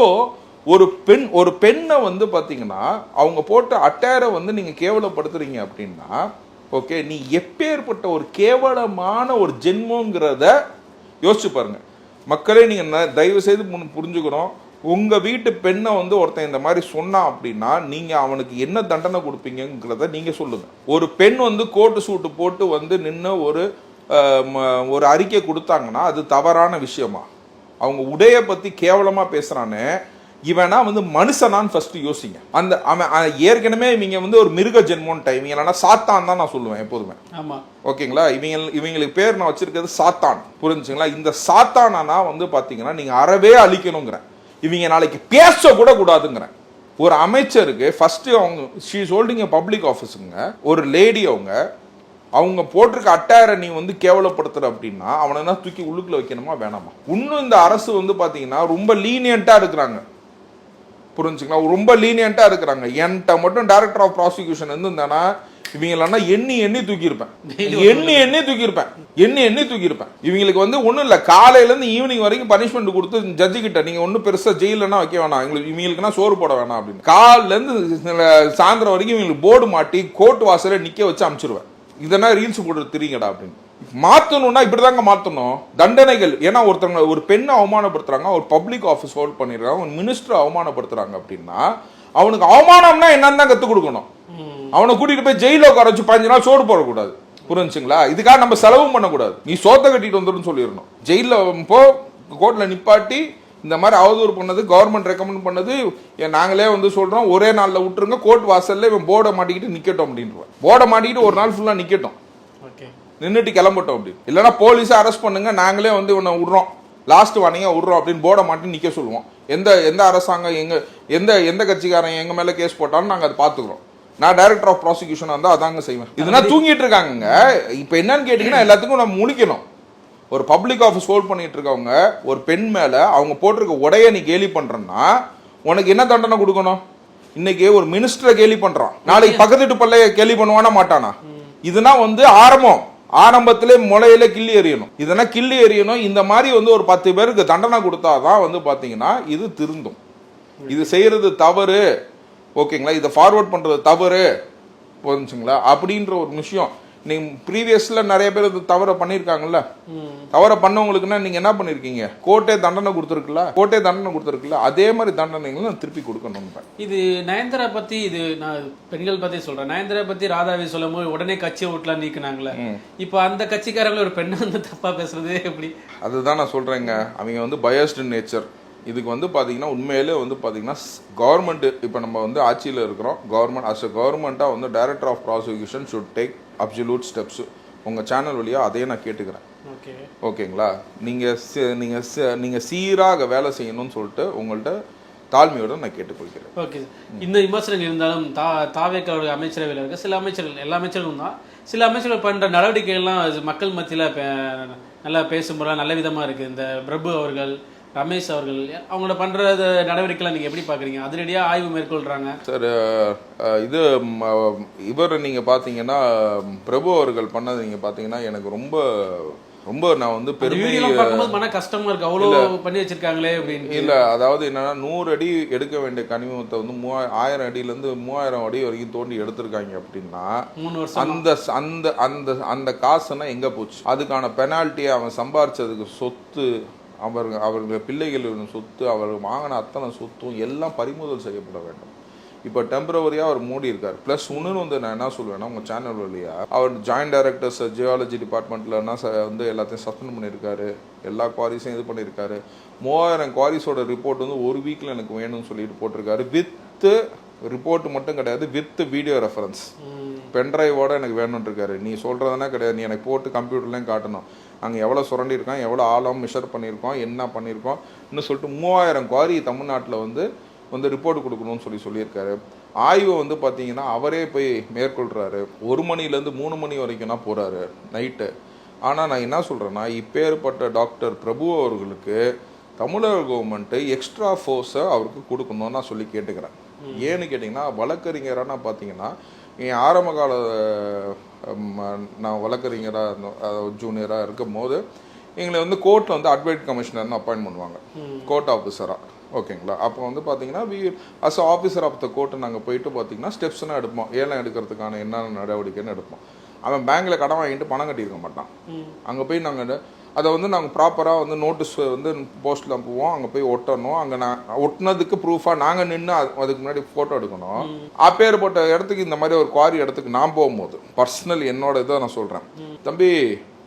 ஒரு பெண்ணை வந்து பாத்தீங்கன்னா அவங்க போட்ட அட்டையரை வந்து நீங்க கேவலப்படுத்துறீங்க அப்படின்னா, ஓகே, நீ எப்பேற்பட்ட ஒரு கேவலமான ஒரு ஜென்மங்கிறத யோசிச்சு பாருங்க மக்களே. நீங்க தயவு செய்து புரிஞ்சுக்கணும். உங்க வீட்டு பெண்ணை வந்து ஒருத்தன் இந்த மாதிரி சொன்னா அப்படின்னா நீங்க அவனுக்கு என்ன தண்டனை கொடுப்பீங்கிறத நீங்க சொல்லுங்க. ஒரு பெண் வந்து கோட்டு சூட்டு போட்டு வந்து நின்று ஒரு அறிக்கை கொடுத்தாங்கன்னா அது தவறான விஷயமா? அவங்க உடைய பத்தி கேவலமா பேசுறானே இவனா வந்து மனுஷனான்னு ஃபர்ஸ்ட் யோசிங்க. அந்த அவன் ஏற்கனவே இவங்க வந்து ஒரு மிருக ஜென்மோன் டைம், இல்லைன்னா சாத்தான் தான் நான் சொல்லுவேன் எப்போதுமே. ஓகேங்களா? இவங்களுக்கு பேர் நான் வச்சிருக்கிறது சாத்தான், புரிஞ்சுங்களா? இந்த சாத்தானா வந்து பாத்தீங்கன்னா நீங்க அறவே அழிக்கணுங்கிறேன். இவங்க நாளைக்கு பேச கூட கூடாதுங்கிறேன். ஒரு அமைச்சருக்கு ஃபர்ஸ்ட் அவங்க she is holding a public ஆஃபீஸுங்க, ஒரு லேடி, அவங்க போட்டிருக்க அட்டையரை நீ வந்து கேவலப்படுத்துற அப்படின்னா அவனை தூக்கி உள்ளுக்குள்ள வைக்கணுமா வேணாமா? இன்னும் இந்த அரசு வந்து பாத்தீங்கன்னா ரொம்ப லீனியண்டா இருக்கிறாங்க, புரிஞ்சுங்களா? ரொம்ப லீனியண்டா இருக்கிறாங்க. என்கிட்ட மட்டும் டைரக்டர் ஆஃப் ப்ராசிக்யூஷன் இருந்தானா இவங்களா எண்ணி தூக்கியிருப்பேன். இவங்களுக்கு வந்து ஒண்ணும் இல்ல, காலையில இருந்து ஈவினிங் வரைக்கும் பனிஷ்மெண்ட் கொடுத்து ஜட்ஜி கிட்ட நீங்க ஒன்னும் பெருசா ஜெயிலன்னா வைக்க வேணாம், இவங்களுக்குன்னா சோறு போட வேணாம் அப்படின்னு காலையில இருந்து சாயந்தரம் வரைக்கும் இவங்களுக்கு போர்டு மாட்டி கோர்ட் வாசல நிக்க வச்சு அனுப்பிச்சிருவேன். இதெல்லாம் ரீல்ஸ் போட்டு தெரியுங்கடா அப்படின்னு. மாத்தணும்னா இப்படிதாங்க மாத்தணும் தண்டனைகள். ஏன்னா ஒருத்தவங்க ஒரு பெண்ணை அவமானப்படுத்துறாங்க, ஒரு பப்ளிக் ஆஃபீஸ் ஹோல்ட் பண்ணிருக்காங்க, ஒரு மினிஸ்டர் அவமானப்படுத்துறாங்க அப்படின்னா அவனுக்கு அவமானம்னா என்னன்னு தான் கத்துக் கொடுக்கணும். அவனை கூட்டிட்டு போய் ஜெயில உட்கார வச்சு 5 நாள் சோறு போடக்கூடாது, புரிஞ்சுங்களா? இதுக்காக நம்ம செலவும் பண்ணக்கூடாது. நீ சோத்த கட்டிட்டு வந்துடும் சொல்லிடணும். ஜெயில போ, கோர்ட்ல நிப்பாட்டி இந்த மாதிரி அவதூறு பண்ணது கவர்மெண்ட் ரெக்கமெண்ட் பண்ணது நாங்களே வந்து சொல்றோம், ஒரே நாள்ல விட்டுருங்க, கோர்ட் வாசல்ல இவன் போர்டை மாட்டிக்கிட்டு நிக்கட்டும் அப்படின்னு. போர்டை மாட்டிக்கிட்டு ஒரு நாள் ஃபுல்லா நிக்கட்டும், நின்றுட்டு கிளம்பட்டோம் அப்படின்னு. இல்லைன்னா போலீஸை அரெஸ்ட் பண்ணுங்க, நாங்களே வந்து உன்னை விடுறோம், லாஸ்ட் வார்னிங்கா விடுறோம் அப்படின்னு போர்டை மாட்டி நிக்க சொல்லுவோம். எந்த அரசாங்கம் எந்த கட்சிக்காரன் எங்க மேல கேஸ் போட்டாலும் நாங்க அதை பாத்துக்கிறோம். நான் டைரக்டர் ஆஃப் ப்ராசிக்யூஷன் வந்தா அதாங்க செய்வேன். இதெல்லாம் தூங்கிட்டு இருக்காங்க. இப்ப என்னன்னு கேட்டீங்கன்னா எல்லாத்துக்கும் நம்ம முழிக்கணும். ஒரு பப்ளிக் ஆஃபீஸ் ஹோல்ட் பண்ணிட்டு இருக்கவங்க ஒரு பெண் மேல அவங்க போட்டிருக்க உடைய நீ கேலி பண்றன்னா உனக்கு என்ன தண்டனை கொடுக்கணும்? இன்னைக்கு ஒரு மினிஸ்டரை கேலி பண்றான், நாளைக்கு பக்கத்து வீட்டு பள்ளைய கேலி பண்ணுவானா மாட்டானா? இதுனா வந்து ஆரம்பத்திலே முளையில கிள்ளி எறியணும். இதெல்லாம் கிள்ளி எறியணும். இந்த மாதிரி வந்து ஒரு 10 பேருக்கு தண்டனை கொடுத்தாதான் வந்து பாத்தீங்கன்னா இது திருந்தும். இது செய்யறது தவறு, ஓகேங்களா? இதை ஃபார்வர்ட் பண்றது தவறு, புரிஞ்சுங்களா? அப்படின்ற ஒரு விஷயம். நீங்க ப்ரீவியஸ்ல நிறைய பேர் தவற பண்ணிருக்காங்கல்ல, தவற பண்ணவங்களுக்குன்னா நீங்க என்ன பண்ணிருக்கீங்க? கோர்ட்டே தண்டனை கொடுத்துருக்குல்ல, அதே மாதிரி தண்டனைகளும் திருப்பி கொடுக்கணும். இது நயன்தாரா பத்தி, இது நான் பெண்கள் பத்தி சொல்றேன். நயன்தாரா பத்தி ராதாவி சொல்லும் போது உடனே கட்சியை விட்டுலாம் நீக்கினாங்களே, இப்ப அந்த கட்சிக்காரங்களை ஒரு பெண்ணை வந்து தப்பா பேசுறது எப்படி? அதுதான் நான் சொல்றேங்க, அவங்க வந்து பயாஸ்டு நேச்சர். இதுக்கு வந்து பாத்தீங்கன்னா உண்மையிலே வந்து பாத்தீங்கன்னா கவர்மெண்ட், இப்போ நம்ம வந்து ஆட்சியில் இருக்கிறோம், கவர்மெண்ட் அஸ் அ கவர்மெண்ட்டாக வந்து director of prosecution should take absolute steps. உங்கள் சேனல் வழியாக அதையே நான் கேட்டுக்கிறேன், ஓகேங்களா? நீங்கள் சீராக வேலை செய்யணும்னு சொல்லிட்டு உங்கள்கிட்ட தாழ்மையோட நான் கேட்டுக்கொள்கிறேன். ஓகே, இந்த விமர்சனம் இருந்தாலும் தாவேக்காவுடைய அமைச்சரவையில் இருக்க சில அமைச்சர்கள், எல்லா அமைச்சர்களும் தான், சில அமைச்சர்கள் பண்ணுற நடவடிக்கைகள்லாம் மக்கள் மத்தியில் நல்லா பேசும்போது நல்ல விதமாக இருக்குது. இந்த பிரபு அவர்கள், ரமேஷ் அவர்கள், அவங்களோட பண்ற நடவடிக்கைலாம் நீங்க எப்படி பாக்குறீங்க? அதிரடியா ஆய்வு மேற்கொள்றாங்க சார். இது இவர் நீங்க பாத்தீங்கன்னா பிரபு அவர்கள் பண்ணது நீங்க பாத்தீங்கன்னா எனக்கு ரொம்ப நான் வந்து மன கஷ்டமா இருக்கு, அவ்வளவு பண்ணி வச்சிருக்காங்களே அப்படின்னு. இல்ல, அதாவது என்னன்னா 100 அடி எடுக்க வேண்டிய கனிமத்தை வந்து 1000 அடியில இருந்து 3000 அடி வரைக்கும் தோண்டி எடுத்திருக்காங்க அப்படின்னா அந்த காசுனா எங்க போச்சு? அதுக்கான பெனால்ட்டி அவன் சம்பாரிச்சதுக்கு சொத்து அவர்கள் பிள்ளைகளின் சொத்து, அவர்கள் வாங்கின அத்தனை சொத்தும் எல்லாம் பறிமுதல் செய்யப்பட வேண்டும். இப்போ டெம்பரவரியாக அவர் மூடி இருக்கார். ப்ளஸ் இன்னொன்று வந்து நான் என்ன சொல்லுவேன்னா, உங்கள் சேனல் வழியா அவர் ஜாயின்ட் டைரக்டர்ஸ் ஜியாலஜி டிபார்ட்மெண்ட்லன்னா வந்து எல்லாத்தையும் சஸ்பெண்ட் பண்ணியிருக்காரு, எல்லா குவாரிஸையும் இது பண்ணியிருக்காரு. 3000 குவாரிஸோட ரிப்போர்ட் வந்து ஒரு வீக்கில் எனக்கு வேணும்னு சொல்லிட்டு போட்டிருக்காரு. வித்து ரிப்போர்ட் மட்டும் கிடையாது, வித் வீடியோ ரெஃபரன்ஸ் பென்ட்ரைவோட எனக்கு வேணும்ன்றிருக்காரு. நீ சொல்கிறதுனா கிடையாது, நீ எனக்கு போட்டு கம்ப்யூட்டர்லேயும் காட்டணும், அங்கே எவ்வளோ சுரண்டிருக்கான், எவ்வளோ ஆழம் மெஷர் பண்ணியிருக்கோம், என்ன பண்ணியிருக்கோம் இன்னும் சொல்லிட்டு 3000 குவாரி தமிழ்நாட்டில் வந்து ரிப்போர்ட் கொடுக்கணும்னு சொல்லியிருக்காரு. ஆய்வு வந்து பார்த்தீங்கன்னா அவரே போய் மேற்கொள்கிறாரு. 1 மணிலேருந்து 3 மணி வரைக்கும் தான் போகிறாரு நைட்டு. ஆனால் நான் என்ன சொல்கிறேன்னா, இப்பேற்பட்ட டாக்டர் பிரபு அவர்களுக்கு தமிழக கவர்மெண்ட்டு எக்ஸ்ட்ரா ஃபோர்ஸை அவருக்கு கொடுக்கணும்னு நான் சொல்லி கேட்டுக்கிறேன். ஏன்னு கேட்டிங்கன்னா, வழக்கறிஞராக நான் பார்த்தீங்கன்னா என் ஆரம்ப கால நான் வழக்கறிஞராக ஜூனியராக இருக்கும் போது எங்களை வந்து கோர்ட்டில் வந்து அட்வைட் கமிஷனர்னு அப்பாயின்ட் பண்ணுவாங்க, கோர்ட் ஆஃபீஸராக. ஓகேங்களா? அப்போ வந்து பார்த்தீங்கன்னா as officer of the court நாங்கள் போயிட்டு பார்த்தீங்கன்னா ஸ்டெப்ஸ்னால் எடுப்போம், ஏலம் எடுக்கிறதுக்கான என்னென்ன நடவடிக்கைன்னு எடுப்போம். அவன் பேங்க்கில் கடன் வாங்கிட்டு பணம் கட்டியிருக்க மாட்டான். அங்கே போய் நாங்கள் அதை வந்து நாங்கள் ப்ராப்பராக வந்து நோட்டீஸ் வந்து போஸ்ட்டில் போவோம், அங்கே போய் ஒட்டணும். அங்கே நான் ஒட்டினதுக்கு ப்ரூஃபாக நாங்கள் நின்று அதுக்கு முன்னாடி ஃபோட்டோ எடுக்கணும். அப்பேற்பட்ட இடத்துக்கு இந்த மாதிரி ஒரு குவாரி இடத்துக்கு நான் போகும்போது பர்சனல் என்னோட இதை நான் சொல்கிறேன், தம்பி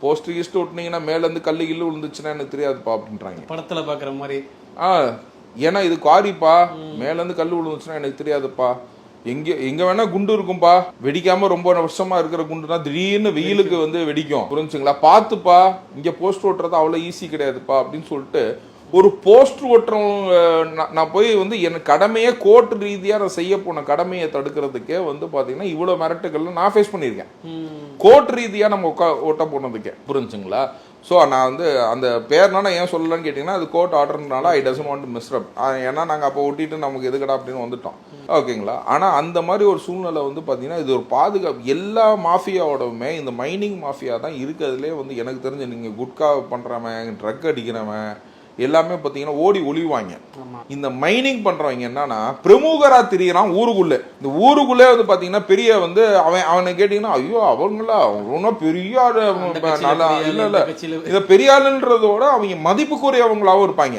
போஸ்ட் கீஸ்ட் ஒட்டினீங்கன்னா மேலேருந்து கல்லு கில்லு விழுந்துச்சுன்னா எனக்கு தெரியாதுப்பா அப்படின்றாங்க. படத்தில் பார்க்குற மாதிரி. ஏன்னா இது குவாரிப்பா, மேலேருந்து கல் விழுந்துச்சுன்னா எனக்கு தெரியாதுப்பா. எங்க வேணா குண்டு இருக்கும்பா, வெடிக்காம ரொம்ப வருஷமா இருக்கிற குண்டுனா திடீர்னு வெயிலுக்கு வந்து வெடிக்கும், புரிஞ்சுங்களா? பார்த்துப்பா, இங்க போஸ்ட் ஓட்டுறது அவ்வளவு ஈஸி கிடையாதுப்பா அப்படின்னு சொல்லிட்டு ஒரு போஸ்ட் ஓட்டுறவங்க நான் போய் வந்து என் கடமையை கோர்ட் ரீதியாக நான் செய்ய போன கடமையை தடுக்கிறதுக்கே வந்து பார்த்தீங்கன்னா இவ்வளோ மிரட்டுகள் நான் ஃபேஸ் பண்ணியிருக்கேன். கோர்ட் ரீதியாக நம்ம ஓட்ட போனதுக்கே, புரிஞ்சுங்களா? ஸோ நான் வந்து அந்த பேர்னால ஏன் சொல்லலான்னு கேட்டிங்கன்னா, அது கோர்ட் ஆர்டர்னால I doesn't want to mess up. ஏன்னா நாங்கள் அப்போ ஒட்டிட்டு நமக்கு எதுக்கடா அப்படின்னு வந்துட்டோம். ஓகேங்களா? ஆனால் அந்த மாதிரி ஒரு சூழ்நிலை வந்து பார்த்தீங்கன்னா இது ஒரு பாதுகாப்பு. எல்லா மாஃபியாவோடவுமே இந்த மைனிங் மாஃபியா தான் இருக்கிறதுலே வந்து எனக்கு தெரிஞ்சு நீங்கள் குட்கா பண்ணுறவன், ட்ரக் அடிக்கிறவன் எல்லாமே பார்த்தீங்கன்னா ஓடி ஒளிவாங்க. இந்த மைனிங் பண்றவங்க என்னன்னா பிரமுகரா திரியறான் ஊருக்குள்ள. இந்த ஊருக்குள்ளே வந்து பாத்தீங்கன்னா பெரிய வந்து அவனை கேட்டீங்கன்னா ஐயோ அவங்களா ரொம்ப பெரிய இல்ல இத பெரிய ஆளுன்றதோட அவங்க மதிப்புக்குரியவங்களாவும் இருப்பாங்க.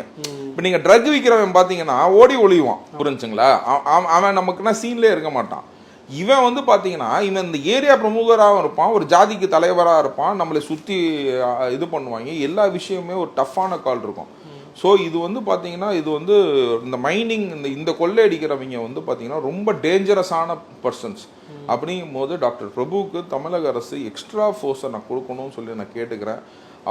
இப்ப நீங்க ட்ரக் விற்கிறவன் பாத்தீங்கன்னா ஓடி ஒளிவான், புரிஞ்சுங்களா? அவன் நமக்குன்னா சீன்லயே இருக்க மாட்டான். இவன் வந்து பாத்தீங்கன்னா இவன் இந்த ஏரியா பிரமுகராகவும் இருப்பான், ஒரு ஜாதிக்கு தலைவராக இருப்பான், நம்மளை சுற்றி இது பண்ணுவாங்க. எல்லா விஷயமே ஒரு டஃப்பான கால் இருக்கும். ஸோ இது வந்து பார்த்தீங்கன்னா இது வந்து இந்த மைனிங் இந்த கொள்ளை அடிக்கிறவங்க வந்து பார்த்தீங்கன்னா ரொம்ப டேஞ்சரஸான பர்சன்ஸ். அப்படிங்கும் போது டாக்டர் பிரபுவுக்கு தமிழக அரசு எக்ஸ்ட்ரா ஃபோர்ஸை நான் கொடுக்கணும்னு சொல்லி நான் கேட்டுக்கிறேன்.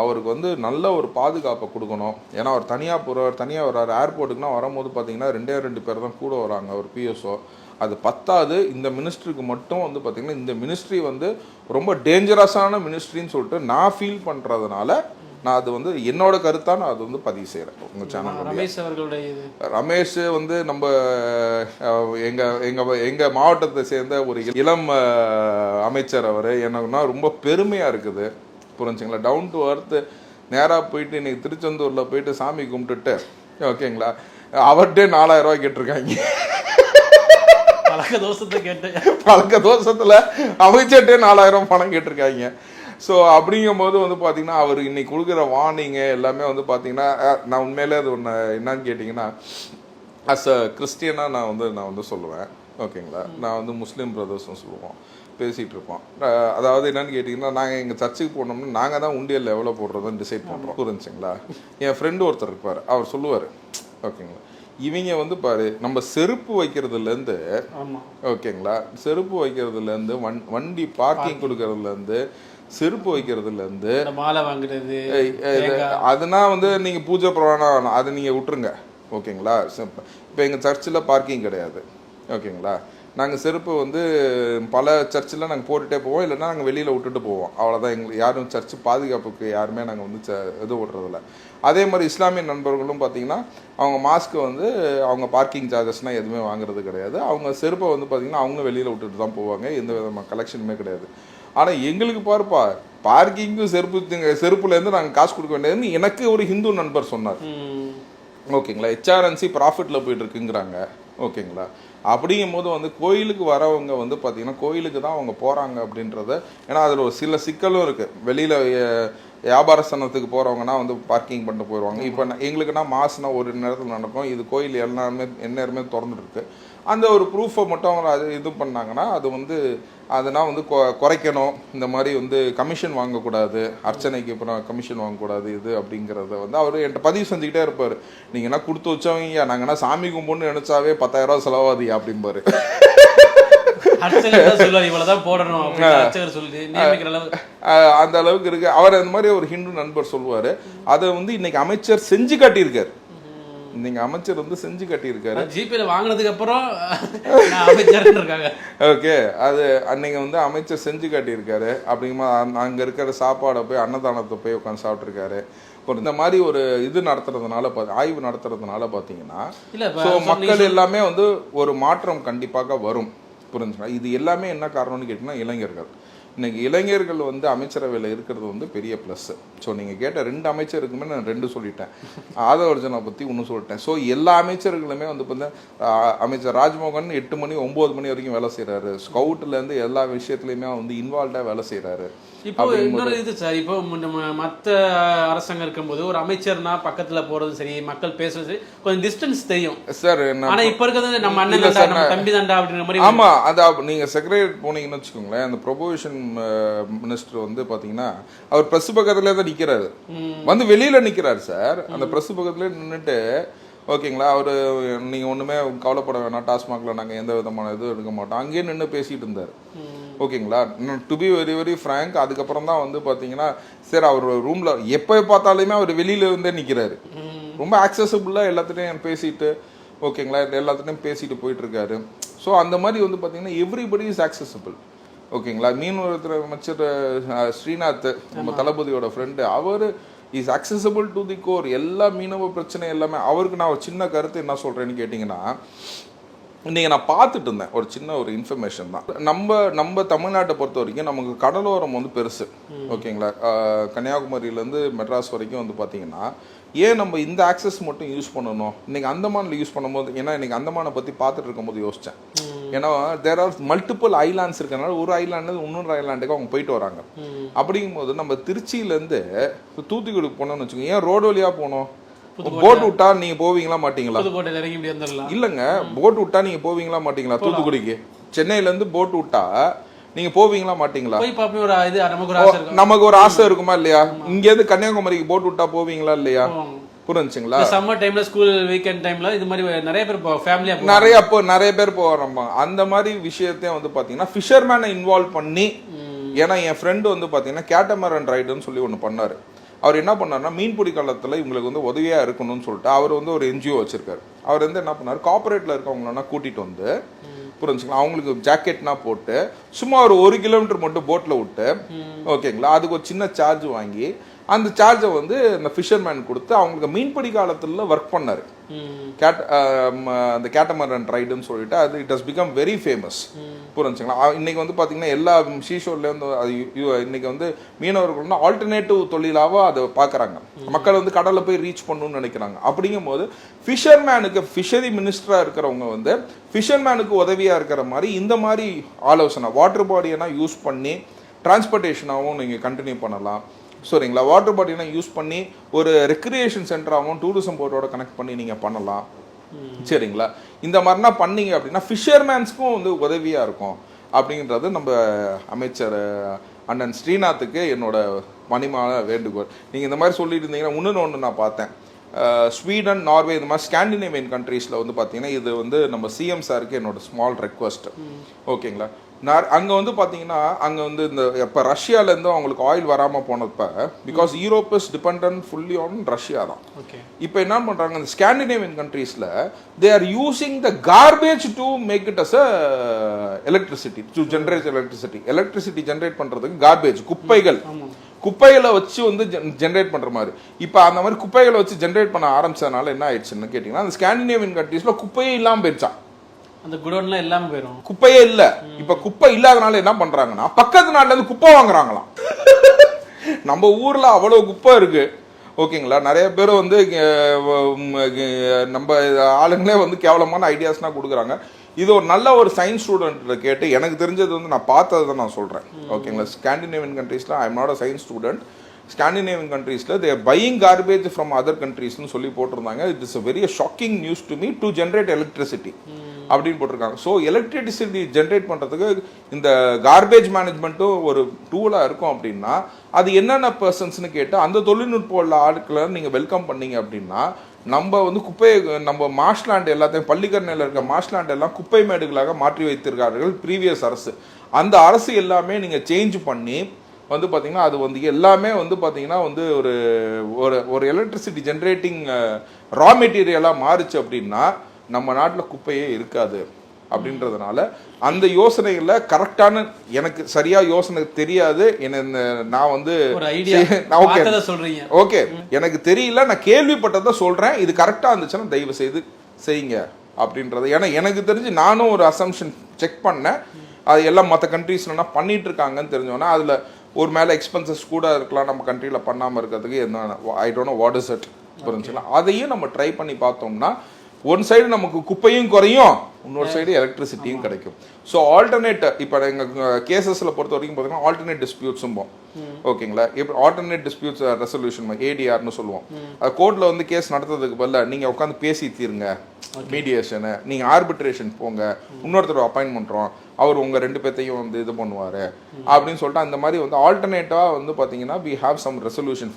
அவருக்கு வந்து நல்ல ஒரு பாதுகாப்பை கொடுக்கணும். ஏன்னா அவர் தனியாக வர்றாரு. ஏர்போர்ட்டுக்குனா வரும்போது பார்த்தீங்கன்னா 2 பேர் தான் கூட வராங்க, ஒரு பிஎஸ்ஓ. அது பத்தாது. இந்த மினிஸ்ட்ரிக்கு மட்டும் வந்து பார்த்தீங்கன்னா இந்த மினிஸ்ட்ரி வந்து ரொம்ப டேஞ்சரஸான மினிஸ்ட்ரின்னு சொல்லிட்டு நான் ஃபீல் பண்ணுறதுனால நான் அது வந்து என்னோட கருத்தாக நான் அது வந்து பதிவு செய்கிறேன் உங்கள் சேனல். ரமேஷ் அவர்களுடைய ரமேஷ் வந்து நம்ம எங்கள் மாவட்டத்தை சேர்ந்த ஒரு இளம் அமைச்சர். அவர் எனக்குன்னா ரொம்ப பெருமையாக இருக்குது, புரிஞ்சுங்களா? டவுன் டு அர்த். நேராக போயிட்டு இன்னைக்கு திருச்செந்தூரில் போயிட்டு சாமி கும்பிட்டுட்டு, ஓகேங்களா, அவர்கிட்டே 4000 ரூபாய் கேட்டிருக்காங்க. பழக்க தோஷத்துல அமைச்சர்கிட்டே 4000 பணம் கேட்டிருக்காங்க. ஸோ அப்படிங்கும் போது வந்து பார்த்தீங்கன்னா அவர் இன்னைக்கு கொடுக்குற வார்னிங்கு எல்லாமே வந்து பார்த்தீங்கன்னா நான் உண்மையிலே அது ஒன்று என்னன்னு கேட்டிங்கன்னா, அஸ் அ கிறிஸ்டியனாக நான் வந்து சொல்லுவேன். ஓகேங்களா? நான் வந்து முஸ்லீம் பிரதர்ஸ்னு சொல்லுவோம், பேசிகிட்டு இருப்போம். அதாவது என்னன்னு கேட்டிங்கன்னா, நாங்கள் எங்கள் சர்ச்சுக்கு போனோம்னா நாங்கள் தான் உண்டியல் எவ்வளோ போடுறதுன்னு டிசைட் பண்ணுறோம், புரிஞ்சுங்களா? என் ஃப்ரெண்டு ஒருத்தர் இருப்பார், அவர் சொல்லுவார், ஓகேங்களா, இவங்க வந்து பாரு நம்ம செருப்பு வைக்கிறதுலேருந்து, ஓகேங்களா, செருப்பு வைக்கிறதுலேருந்து வண்டி பார்க்கிங் கொடுக்கறதுலேருந்து செருப்பு வைக்கிறதுலேருந்து மாலை வாங்குறது அதுனா வந்து நீங்கள் பூஜை பிரமாணம் அதை நீங்கள் விட்டுருங்க, ஓகேங்களா? இப்போ எங்கள் சர்ச்சில் பார்க்கிங் கிடையாது, ஓகேங்களா? நாங்கள் செருப்பு வந்து பல சர்ச்சில் நாங்கள் போட்டுகிட்டே போவோம், இல்லைன்னா நாங்கள் வெளியில் விட்டுட்டு போவோம், அவ்வளோதான். எங்களுக்கு யாரும் சர்ச்சு பாதுகாப்புக்கு யாருமே நாங்கள் வந்து இது விடுறதில்ல. அதே மாதிரி இஸ்லாமிய நண்பர்களும் பார்த்தீங்கன்னா அவங்க மாஸ்க்கு வந்து அவங்க பார்க்கிங் சார்ஜஸ்னால் எதுவுமே வாங்குறது கிடையாது. அவங்க செருப்பை வந்து பார்த்தீங்கன்னா அவங்க வெளியில் விட்டுட்டு தான் போவாங்க, எந்த விதமான கலெக்ஷனுமே கிடையாது. ஆனால் எங்களுக்கு பாருப்பா பார்க்கிங்கும் செருப்புலேருந்து நாங்கள் காசு கொடுக்க வேண்டியதுன்னு எனக்கு ஒரு ஹிந்து நண்பர் சொன்னார், ஓகேங்களா? HRNC ப்ராஃபிட்டில் போயிட்டு இருக்குங்கிறாங்க, ஓகேங்களா? அப்படிங்கும் போது வந்து கோயிலுக்கு வரவங்க வந்து பார்த்தீங்கன்னா கோயிலுக்கு தான் அவங்க போகிறாங்க அப்படின்றத, ஏன்னா அதில் ஒரு சில சிக்கலும் இருக்குது. வெளியில் வியாபார ஸ்தானத்துக்கு போகிறவங்கன்னா வந்து பார்க்கிங் பண்ணிட்டு போயிடுவாங்க. இப்போ எங்களுக்குன்னா மாசம்னா ஒரு நேரத்தில் நடக்கும், இது கோயில் எல்லாமே எந்நேரமே திறந்துட்டு இருக்கு. அந்த ஒரு ப்ரூஃபை மட்டும் அவங்க அது இது பண்ணாங்கன்னா அது வந்து அதனால் வந்து குறைக்கணும், இந்த மாதிரி வந்து கமிஷன் வாங்கக்கூடாது, அர்ச்சனைக்கு அப்புறம் கமிஷன் வாங்கக்கூடாது இது அப்படிங்கிறத வந்து அவர் என்கிட்ட பதிவு செஞ்சுக்கிட்டே இருப்பார். நீங்கன்னா கொடுத்து வச்சவங்க நாங்கன்னா சாமி கும்பிட்னு நினச்சாவே 10,000 ரூபா செலவாதியா அப்படிம்பாரு. அந்த அளவுக்கு இருக்கு. அவர் அந்த மாதிரி ஒரு ஹிந்து நண்பர் சொல்லுவாரு. அதை வந்து இன்னைக்கு அமைச்சர் செஞ்சு காட்டியிருக்காரு. நீங்க அமைச்சர் வந்து செஞ்சு கட்டியிருக்காரு. ஜிபேல வாங்கினதுக்கு அப்புறம் அமைச்சர் இருக்காங்க. ஓகே, அது அன்னைக்கு வந்து அமைச்சர் செஞ்சு காட்டியிருக்காரு. அப்படிங்குமா அங்க இருக்கிற சாப்பாடை போய் அன்னதானத்தை போய் உட்காந்து சாப்பிட்டுருக்காரு. இந்த மாதிரி ஒரு இது நடத்துறதுனால ஆய்வு நடத்துறதுனால பாத்தீங்கன்னா மக்கள் எல்லாமே வந்து ஒரு மாற்றம் கண்டிப்பாக வரும். புரிஞ்சுங்களா? இது எல்லாமே என்ன காரணம்னு கேட்டீங்கன்னா இளைஞர்கள். இன்னைக்கு இளைஞர்கள் வந்து அமைச்சரவையில் இருக்கிறது வந்து பெரிய ப்ளஸ். ஸோ நீங்கள் கேட்ட 2 அமைச்சருக்குமே நான் 2 சொல்லிட்டேன். ஆதவர்ஜனை பற்றி ஒன்று சொல்லிட்டேன். ஸோ எல்லா அமைச்சர்களுமே வந்து பார்த்தீங்கன்னா அமைச்சர் ராஜ்மோகன் 8 மணி 9 மணி வரைக்கும் வேலை செய்கிறாரு. ஸ்கவுட்லேருந்து எல்லா விஷயத்துலையுமே வந்து இன்வால்வ்டாக வேலை செய்கிறாரு. இப்போ இன்னொரு இது சார், இப்போ நம்ம மற்ற அரசாங்கம் இருக்கும்போது ஒரு அமைச்சர்னா பக்கத்துல போறது சரி, மக்கள் பேசுறது கொஞ்சம் டிஸ்டன்ஸ் தெரியும் சார். ஆனா இப்ப இருக்கிறது நம்ம அண்ணன் தாண்டா, நம்ம தம்பி தாண்டா அப்படிங்கிற மாதிரி. ஆமா, அது நீங்க செக்ரட்டரியேட் போனீங்கன்னு வச்சுக்கோங்களேன், அந்த ப்ரொபோஷன் மினிஸ்டர் வந்து பாத்தீங்கன்னா அவர் பிரஸ் பக்கத்துல தான் நிக்கிறாரு, வந்து வெளியில நிக்கிறாரு சார். அந்த பிரஸ் பக்கத்துல நின்றுட்டு ஓகேங்களா, அவர் நீங்கள் ஒன்றுமே கவலைப்பட வேணாம், டாஸ்மாகில் நாங்கள் எந்த விதமான இதுவும் எடுக்க மாட்டோம், அங்கேயே நின்று பேசிகிட்டு இருந்தார். ஓகேங்களா, to be very very frank. அதுக்கப்புறம் தான் வந்து பார்த்தீங்கன்னா சரி அவர் ரூமில் எப்போ பார்த்தாலுமே அவர் வெளியில் இருந்தே நிற்கிறாரு. ரொம்ப ஆக்சசபிளாக எல்லாத்துலேயும் பேசிட்டு ஓகேங்களா, எல்லாத்துலேயும் பேசிட்டு போயிட்டுருக்காரு. ஸோ அந்த மாதிரி வந்து பார்த்தீங்கன்னா எவ்ரிபடி இஸ் ஆக்சசபிள். ஓகேங்களா, மீன்வளத்துறை அமைச்சர் ஸ்ரீநாத் நம்ம தளபதியோட ஃப்ரெண்டு, அவர் is accessible to the core. எல்லா மீனவ பிரச்சனை எல்லாமே அவருக்கு. நான் ஒரு சின்ன கருத்து என்ன சொல்கிறேன்னு கேட்டிங்கன்னா, இன்றைக்கி நான் பார்த்துட்டு இருந்தேன் ஒரு சின்ன ஒரு இன்ஃபர்மேஷன் தான். நம்ம தமிழ்நாட்டை பொறுத்த வரைக்கும் நமக்கு கடலோரம் வந்து பெருசு. ஓகேங்களா, கன்னியாகுமரியிலேருந்து மெட்ராஸ் வரைக்கும் வந்து பார்த்திங்கன்னா ஏன் நம்ம இந்த ஆக்சஸ் மட்டும் யூஸ் பண்ணணும்? இன்றைக்கி அந்தமானில் யூஸ் பண்ணும்போது, ஏன்னா இன்றைக்கி அந்தமானை பற்றி பார்த்துட்டு இருக்கும்போது யோசித்தேன். ஏன்னா தேர் ஆர் மல்டிபிள் ஐலாண்ட்ஸ் இருக்கனால ஒரு ஐலாண்டு இன்னொரு ஐலாண்டுக்கு அவங்க போயிட்டு வராங்க. அப்படிங்கும்போது நம்ம திருச்சியிலேருந்து தூத்துக்குடிக்கு போனோம்னு வச்சுக்கோங்க, ஏன் ரோடு வழியாக போனோம்? போட் விட்டா நீங்க போவீங்களா மாட்டீங்களா? இல்லங்க, போட் விட்டா நீங்க போவீங்களா மாட்டீங்களா? தூத்துக்குடிக்கு சென்னையில இருந்து போட் விட்டா நீங்க போவீங்களா மாட்டீங்களா? நமக்கு ஒரு ஆசை இருக்குமா இல்லையா? இங்க இருந்து கன்னியாகுமரிக்கு போட் விட்டா போவீங்களா இல்லையா? புரிஞ்சுங்களா? சம்மர் டைம்ல ஸ்கூல் வீக்கெண்ட் டைம்ல இது மாதிரி நிறைய பேர் ஃபேமிலியா நிறைய பேர் போறோம். அந்த மாதிரி விஷயத்தையும் வந்து பாத்தீங்கன்னா ஃபிஷர்மேனை இன்வால்வ் பண்ணி, ஏன்னா என் ஃப்ரெண்டு வந்து பாத்தீங்கன்னா கேட்டமரன் ரைடுன்னு சொல்லி ஒன்று பண்ணாரு. அவர் என்ன பண்ணாருன்னா மீன்பிடி காலத்தில் இவங்களுக்கு வந்து உதவியாக இருக்கணும்னு சொல்லிட்டு அவர் வந்து ஒரு என்ஜிஓ வச்சிருக்காரு. அவர் வந்து என்ன பண்ணார், கார்பரேட்டில் இருக்கவங்களா கூட்டிகிட்டு வந்து புரிஞ்சுங்களா அவங்களுக்கு ஜாக்கெட்னா போட்டு சும்மா ஒரு 1 கிலோமீட்டர் மட்டும் போட்டில் விட்டு ஓகேங்களா, அதுக்கு ஒரு சின்ன சார்ஜ் வாங்கி அந்த சார்ஜை வந்து அந்த ஃபிஷர்மேன் கொடுத்து அவங்களுக்கு மீன்பிடி காலத்தில் ஒர்க் பண்ணார். அந்த கேட்டமரன் ரைடுன்னு சொல்லிட்டு அது it has become very famous. புரிஞ்சுங்களா, இன்னைக்கு வந்து பார்த்தீங்கன்னா எல்லா ஷீஷோர்லேருந்து அது இன்னைக்கு வந்து மீனவர்கள் வந்து ஆல்டர்னேட்டிவ் தொழிலாக அதை பார்க்குறாங்க. மக்கள் வந்து கடலில் போய் ரீச் பண்ணணும்னு நினைக்கிறாங்க. அப்படிங்கும்போது ஃபிஷர்மேனுக்கு ஃபிஷரி மினிஸ்டராக இருக்கிறவங்க வந்து ஃபிஷர்மேனுக்கு உதவியாக இருக்கிற மாதிரி இந்த மாதிரி ஆலோசனை வாட்டர் பாடியெல்லாம் யூஸ் பண்ணி டிரான்ஸ்போர்ட்டேஷனாகவும் நீங்கள் கண்டினியூ பண்ணலாம். சரிங்களா, வாட்டர் பாடியெல்லாம் யூஸ் பண்ணி ஒரு ரெக்ரியேஷன் சென்டராகவும் டூரிசம் போர்டோட கனெக்ட் பண்ணி நீங்கள் பண்ணலாம். சரிங்களா, இந்த மாதிரிலாம் பண்ணீங்க அப்படின்னா ஃபிஷர்மேன்ஸ்க்கும் வந்து உதவியாக இருக்கும் அப்படின்றது நம்ம அமைச்சர் அண்ணன் ஸ்ரீநாத்துக்கு என்னோட பணிமான வேண்டுகோள். நீங்கள் இந்த மாதிரி சொல்லிட்டு இருந்தீங்கன்னா இன்னொன்று நான் பார்த்தேன், ஸ்வீடன், நார்வே, இந்த மாதிரி ஸ்காண்டினேவியன் கண்ட்ரீஸில் வந்து பார்த்தீங்கன்னா இது வந்து நம்ம சிஎம் சாருக்கு என்னோட ஸ்மால் ரெக்வஸ்ட். ஓகேங்களா, அங்கே வந்து பார்த்தீங்கன்னா அங்கே வந்து இந்த இப்போ ரஷ்யாவிலேருந்து அவங்களுக்கு ஆயில் வராமல் போனப்ப because Europe is depend fully on Russia தான். இப்போ என்ன பண்ணுறாங்க, இந்த ஸ்காண்டினேவியன் கண்ட்ரீஸில் they are using the garbage to make it as a electricity, to generate electricity generate பண்ணுறதுக்கு கார்பேஜ் குப்பைகளை வச்சு வந்து ஜென்ரேட் பண்ணுற மாதிரி. இப்போ அந்த மாதிரி குப்பைகளை வச்சு ஜென்ரேட் பண்ண ஆரம்பிச்சதுனால என்ன ஆயிடுச்சுன்னு கேட்டிங்கன்னா, அந்த ஸ்காண்டினேவியன் கண்ட்ரீஸில் குப்பையே இல்லாமல் போயிடுச்சான். அந்த குடோன்ல எல்லாம் போயிடும், குப்பையே இல்ல. இப்ப குப்பை இல்லாதனால என்ன பண்றாங்கன்னா பக்கத்து நாட்டுல இருந்து குப்பை வாங்குறாங்களாம். நம்ம ஊர்ல அவ்வளவு குப்பை இருக்கு. ஓகேங்களா, நிறைய பேர் வந்து நம்ம ஆளுங்களே வந்து கேவலமான ஐடியாஸ்னா கொடுக்குறாங்க. இது ஒரு நல்ல ஒரு சயின்ஸ் ஸ்டூடெண்ட் கேட்டு எனக்கு தெரிஞ்சது வந்து நான் பார்த்ததை தான் நான் சொல்றேன். ஓகேங்களா, ஸ்காண்டினேவியன் கண்ட்ரீஸ்ல I am not a science student. Scandinavian கண்ட்ரீஸில் they're buying garbage from other கண்ட்ரீஸ்னு சொல்லி போட்டிருந்தாங்க. It is a very shocking news to me to generate electricity அப்படின்னு போட்டிருக்காங்க. ஸோ எலக்ட்ரிசிட்டி ஜென்ரேட் பண்ணுறதுக்கு இந்த கார்பேஜ் மேனேஜ்மெண்ட்டும் ஒரு டூலாக இருக்கும் அப்படின்னா அது என்னென்ன பர்சன்ஸ்னு கேட்டு அந்த தொழில்நுட்பம் உள்ள ஆட்களை நீங்கள் வெல்கம் பண்ணீங்க அப்படின்னா நம்ம வந்து குப்பையை நம்ம மார்ஷ்லாண்ட் எல்லாத்தையும் பள்ளிக்கரணையில் இருக்க மார்ஷ்லாண்ட் எல்லாம் குப்பை மேடுகளாக மாற்றி வைத்திருக்கார்கள் ப்ரீவியஸ் அரசு. அந்த அரசு எல்லாமே நீங்கள் சேஞ்ச் பண்ணி வந்து பார்த்தீங்கன்னா அது வந்து எல்லாமே வந்து பார்த்தீங்கன்னா வந்து ஒரு எலக்ட்ரிசிட்டி ஜென்ரேட்டிங் ரா மெட்டீரியலாக மாறுச்சு அப்படின்னா நம்ம நாட்டில் குப்பையே இருக்காது. அப்படின்றதுனால அந்த யோசனைகளை கரெக்டான எனக்கு சரியா யோசனை தெரியாது. நான் வந்து ஓகே எனக்கு தெரியல, நான் கேள்விப்பட்டதை சொல்றேன். இது கரெக்டா இருந்துச்சுன்னா தயவு செய்து செய்யுங்க அப்படின்றது. ஏன்னா எனக்கு தெரிஞ்சு நானும் ஒரு அசம்ஷன் செக் பண்ணேன். அது எல்லாம் மற்ற கண்ட்ரீஸ்லாம் பண்ணிட்டு இருக்காங்கன்னு தெரிஞ்சோன்னா அதில் ஒரு மேலே எக்ஸ்பென்சஸ் கூட இருக்கலாம் நம்ம கண்ட்ரியில் பண்ணாமல் இருக்கிறதுக்கு. என்ன I don't know what is it புரிஞ்சுக்கலாம். அதையும் நம்ம ட்ரை பண்ணி பார்த்தோம்னா ஒன் சைடு நமக்கு குப்பையும் குறையும், இன்னொரு சைடு எலக்ட்ரிசிட்டியும் கிடைக்கும். ஸோ ஆல்டர்னேட் இப்போ எங்கள் கேசஸில் பொறுத்த வரைக்கும் பார்த்தீங்கன்னா ஆல்டர்னேட் டிஸ்பியூட்ஸும் ஓகேங்களா. இப்போ ஆல்டர்னேட் டிஸ்பியூட்ஸ் ரெசல்யூஷன் ஏடிஆர்னு சொல்லுவோம். கோர்ட்டில் வந்து கேஸ் நடத்துறதுக்கு பதிலாக நீங்கள் உட்காந்து பேசி தீருங்க, மீடியேஷனு, நீங்கள் ஆர்பிட்ரேஷன் போங்க, இன்னொருத்தர் அப்பாயின்ட் பண்ணுறோம், அவர் உங்கள் ரெண்டு பேர்த்தையும் வந்து இது பண்ணுவார் அப்படின்னு சொல்லிட்டு அந்த மாதிரி வந்து ஆல்டர்னேட்டாக வந்து பார்த்தீங்கன்னா we have some resolution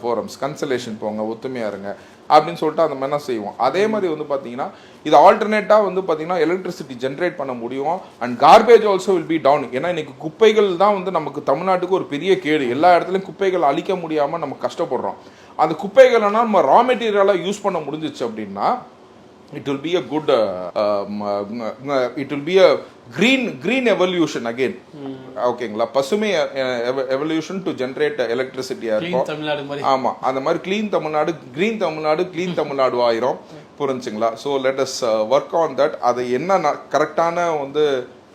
forums, conciliation போங்க, ஒத்துமையாக இருங்க அப்படின்னு சொல்லிட்டு அந்த மாதிரி செய்வோம். அதே மாதிரி வந்து பார்த்தீங்கன்னா இது ஆல்டர்னேட்டாக வந்து பார்த்தீங்கன்னா எலக்ட்ரிசிட்டி ஜென்ரேட் பண்ண முடியும். And garbage also will be down. ஏன்னா இன்னைக்கு குப்பைகள் தான் வந்து நமக்கு தமிழ்நாட்டுக்கு ஒரு பெரிய கேடு. எல்லா இடத்துலையும் குப்பைகள் அழிக்க முடியாமல் நம்ம கஷ்டப்படுறோம். அந்த குப்பைகள்னா நம்ம ரா மெட்டீரியலாக யூஸ் பண்ண முடிஞ்சிச்சு அப்படின்னா it will be a good it will be a green evolution again. ஓகேங்களா, பசுமை எவல்யூஷன் டு ஜென்ரேட் எலக்ட்ரிசிட்டியா இருக்கும். ஆமா, அந்த மாதிரி clean Tamil Nadu, green Tamil Nadu, clean Tamil Nadu ஆயிரும். புரிஞ்சுங்களா. So let us work on that. அது என்ன கரெக்டான வந்து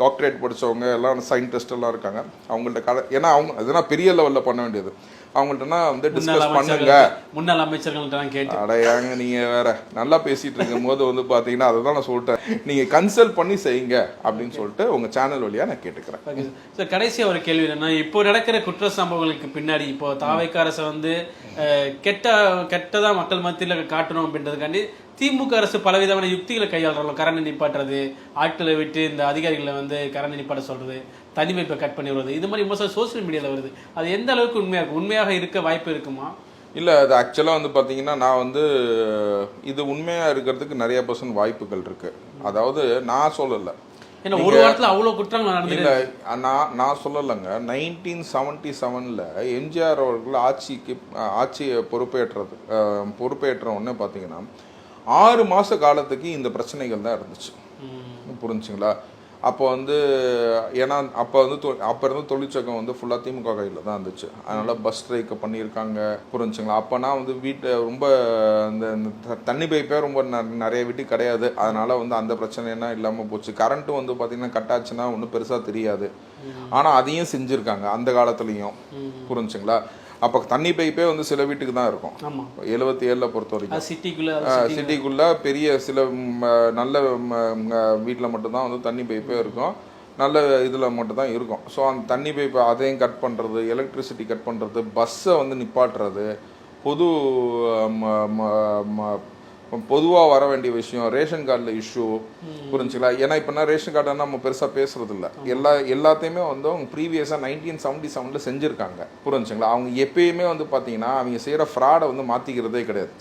டாக்டரேட் படித்தவங்க எல்லாம் சயின்டிஸ்ட் எல்லாம் இருக்காங்க அவங்கள்ட்ட ஏன்னா அவங்க அதெல்லாம் பெரிய லெவலில் பண்ண வேண்டியது. அவங்கள்ட்டனா வந்து டிஸ்கஸ் பண்ணுங்க. முன்னாள் அமைச்சர்கள்ட்ட கேட்டு அடையாங்க நீங்க வேற நல்லா பேசிட்டு இருக்கும் போது வந்து பாத்தீங்கன்னா அதை தான் நான் சொல்லிட்டேன், நீங்க கன்சல்ட் பண்ணி செய்யுங்க அப்படின்னு சொல்லிட்டு உங்க சேனல் வழியா நான் கேட்டுக்கிறேன். சார் கடைசியா ஒரு கேள்வி என்னன்னா, இப்போ நடக்கிற குற்ற சம்பவங்களுக்கு பின்னாடி இப்போ தாவைக்க அரசை வந்து கெட்டதா மக்கள் மத்தியில் காட்டணும் அப்படின்றதுக்காண்டி திமுக அரசு பலவிதமான யுக்திகளை கையாளுறாங்க. கரண்ட் நிப்பாட்டுறது, ஆட்களை விட்டு இந்த அதிகாரிகளை வந்து கரண்ட் நிப்பாட்ட சொல்றது, தனிமைப்பை கட் பண்ணி வருது, இது மாதிரி மோசம் சோசியல் மீடியாவில் வருது. அது எந்த அளவுக்கு உண்மையாக இருக்க வாய்ப்பு இருக்குமா? இல்லை, அது ஆக்சுவலாக வந்து பார்த்தீங்கன்னா நான் வந்து இது உண்மையாக இருக்கிறதுக்கு நிறைய % வாய்ப்புகள் இருக்கு. அதாவது நான் சொல்லலை, ஏன்னா ஒரு வாரத்தில் அவ்வளோ குற்றங்கள் நடந்து இல்லை, நான் சொல்லலைங்க. 1977 எம்ஜிஆர் அவர்கள் ஆட்சியை பொறுப்பேற்ற உடனே பார்த்தீங்கன்னா 6 மாத காலத்துக்கு இந்த பிரச்சனைகள் தான் இருந்துச்சு. புரிஞ்சுங்களா. அப்போ வந்து ஏன்னா அப்போ இருந்து தொழிற்சங்கம் வந்து ஃபுல்லாக திமுக கையில் தான் இருந்துச்சு. அதனால பஸ் ஸ்ட்ரைக்கை பண்ணியிருக்காங்க. புரிஞ்சுங்களா. அப்போனா வந்து வீட்டை ரொம்ப இந்த தண்ணி பைப்பே ரொம்ப நிறைய வீட்டு கிடையாது. அதனால வந்து அந்த பிரச்சனைனா இல்லாமல் போச்சு. கரண்ட்டும் வந்து பார்த்தீங்கன்னா கட் ஆச்சுன்னா ஒன்றும் பெருசாக தெரியாது. ஆனால் அதையும் செஞ்சுருக்காங்க அந்த காலத்துலேயும். புரிஞ்சுங்களா. அப்போ தண்ணி பைப்பே வந்து சில வீட்டுக்கு தான் இருக்கும். 77 பொறுத்த வரைக்கும் சிட்டிக்குள்ள பெரிய சில நல்ல வீட்டில் மட்டும்தான் வந்து தண்ணி பைப்பே இருக்கும், நல்ல இதில் மட்டும்தான் இருக்கும். ஸோ அந்த தண்ணி பைப்பை அதையும் கட் பண்ணுறது, எலக்ட்ரிசிட்டி கட் பண்ணுறது, பஸ்ஸை வந்து நிப்பாட்டுறது, பொதுவாக வர வேண்டிய விஷயம், ரேஷன் கார்டில் இஷ்யூ. புரிஞ்சுங்களா. ஏன்னா இப்போ நான் ரேஷன் கார்டை நம்ம பெருசாக பேசுறது இல்லை. எல்லாத்தையுமே வந்து அவங்க ப்ரீவியஸாக 1977 செஞ்சுருக்காங்க. புரிஞ்சுங்களா. அவங்க எப்பயுமே வந்து பார்த்தீங்கன்னா அவங்க செய்கிற ஃப்ராடை வந்து மாற்றிக்கிறதே கிடையாது,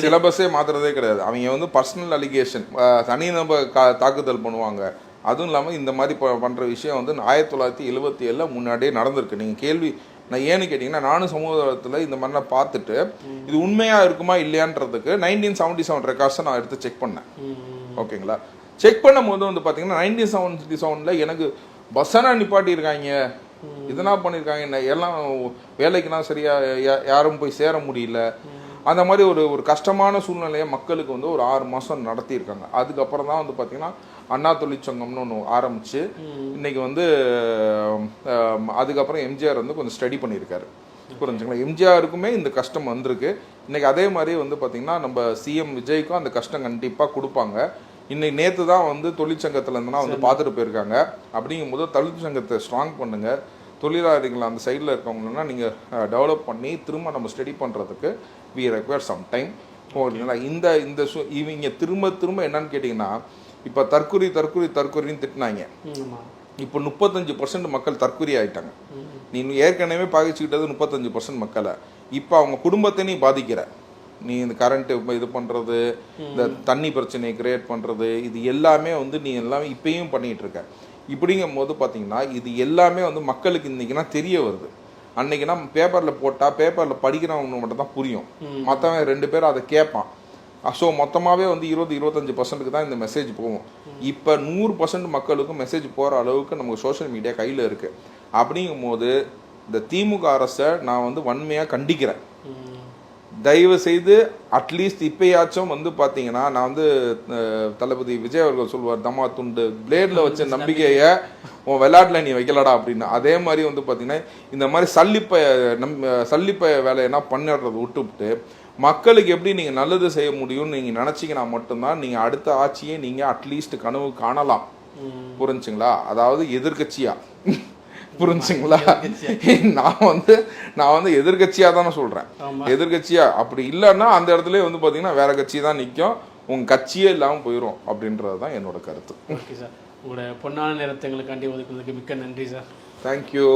சிலபஸே மாற்றுறதே கிடையாது. அவங்க வந்து பர்சனல் அலிகேஷன், தனிநபர் தாக்குதல் பண்ணுவாங்க. அதுவும் இல்லாமல் இந்த மாதிரி பண்ணுற விஷயம் வந்து 1977 முன்னாடியே நடந்திருக்கு. நீங்கள் கேள்வி நான் ஏன்னு கேட்டிங்கன்னா நானும் சமூகத்தில் இந்த மாதிரிலாம் பார்த்துட்டு இது உண்மையாக இருக்குமா இல்லையான்றதுக்கு 1977 ரெக்கார்ட்ஸை நான் எடுத்து செக் பண்ணேன். ஓகேங்களா. செக் பண்ணும் போது வந்து பார்த்தீங்கன்னா 1977 எனக்கு பஸ்ஸாக நிப்பாட்டியிருக்காங்க, இதெல்லாம் பண்ணியிருக்காங்க, எல்லாம் வேலைக்குலாம் சரியாக யாரும் போய் சேர முடியல. அந்த மாதிரி ஒரு கஷ்டமான சூழ்நிலையை மக்களுக்கு வந்து ஒரு 6 மாதம் நடத்தியிருக்காங்க. அதுக்கப்புறம் தான் வந்து பார்த்தீங்கன்னா அண்ணா தொழிற்சங்கம்னு ஒன்று ஆரம்பிச்சு இன்னைக்கு வந்து அதுக்கப்புறம் எம்ஜிஆர் வந்து கொஞ்சம் ஸ்டடி பண்ணியிருக்காரு. புரிஞ்சுங்களா. எம்ஜிஆருக்குமே இந்த கஷ்டம் வந்திருக்கு. இன்னைக்கு அதே மாதிரி வந்து பார்த்தீங்கன்னா நம்ம சிஎம் விஜய்க்கும் அந்த கஷ்டம் கண்டிப்பாக கொடுப்பாங்க. இன்னைக்கு நேற்று தான் வந்து தொழிற்சங்கத்தில் இருந்துனா வந்து பார்த்துட்டு போயிருக்காங்க. அப்படிங்கும்போது தொழிற்சங்கத்தை ஸ்ட்ராங் பண்ணுங்க, தொழிலாளிகள் அந்த சைடில் இருக்கவங்கன்னா நீங்கள் டெவலப் பண்ணி திரும்ப நம்ம ஸ்டடி பண்ணுறதுக்கு வி ரெக்வயர் சம் டைம். இவங்க திரும்ப என்னன்னு கேட்டிங்கன்னா, இப்போ தற்கொலைன்னு திட்டினாங்க. இப்போ 35% மக்கள் தற்கொலை ஆகிட்டாங்க. நீ ஏற்கனவே பாதிச்சுக்கிட்டது 35% மக்களை. இப்போ அவங்க குடும்பத்தை நீ பாதிக்கிற. நீ இந்த கரண்ட்டு இது பண்ணுறது, இந்த தண்ணி பிரச்சனையை கிரியேட் பண்ணுறது, இது எல்லாமே வந்து நீ எல்லாமே இப்பயும் பண்ணிகிட்டு இருக்க. இப்படிங்கும் போது பார்த்தீங்கன்னா இது எல்லாமே வந்து மக்களுக்கு இன்றைக்கினா தெரிய வருது. அன்றைக்கினா பேப்பரில் போட்டால் பேப்பரில் படிக்கிறவங்க மட்டும் தான் புரியும், மற்றவன் 2 பேரும் அதை கேட்பான். ஸோ மொத்தமாகவே வந்து 20-25% தான் இந்த மெசேஜ் போகும். இப்போ 100% மக்களுக்கும் மெசேஜ் போகிற அளவுக்கு நமக்கு சோஷியல் மீடியா கையில் இருக்குது. அப்படிங்கும் போது இந்த திமுக அரசை நான் வந்து வன்மையாக கண்டிக்கிறேன். தயவு செய்து அட்லீஸ்ட் இப்பயாச்சும் வந்து பார்த்தீங்கன்னா, நான் வந்து தளபதி விஜய் அவர்கள் சொல்லுவார், தம்மா துண்டு பிளேடில் வச்ச நம்பிக்கையை உன் விளையாட்டில் நீ வைக்கலடா அப்படின்னு. அதே மாதிரி வந்து பார்த்தீங்கன்னா இந்த மாதிரி சல்லிப்ப வேலையென்னா பண்ணிடுறதை விட்டுவிட்டு மக்களுக்கு எப்படி நீங்கள் நல்லது செய்ய முடியும்னு நீங்கள் நினச்சிங்கன்னா மட்டும்தான் நீங்கள் அடுத்த ஆட்சியை நீங்கள் அட்லீஸ்ட் கனவு காணலாம். புரிஞ்சுங்களா? அதாவது எதிர்கட்சியா, புரிஞ்சுங்களா? நான் வந்து எதிர்கட்சியா தானே சொல்றேன். எதிர்கட்சியா அப்படி இல்லைன்னா அந்த இடத்துல வந்து பாத்தீங்கன்னா வேற கட்சி தான் நிற்கும், உங்க கட்சியே இல்லாம போயிடும் அப்படின்றது தான் என்னோட கருத்து. ஓகே சார், உங்களோட பொன்னான நேரத்தை எங்களுக்காண்டி ஒதுக்குறதுக்கு மிக்க நன்றி சார். தேங்க்யூ.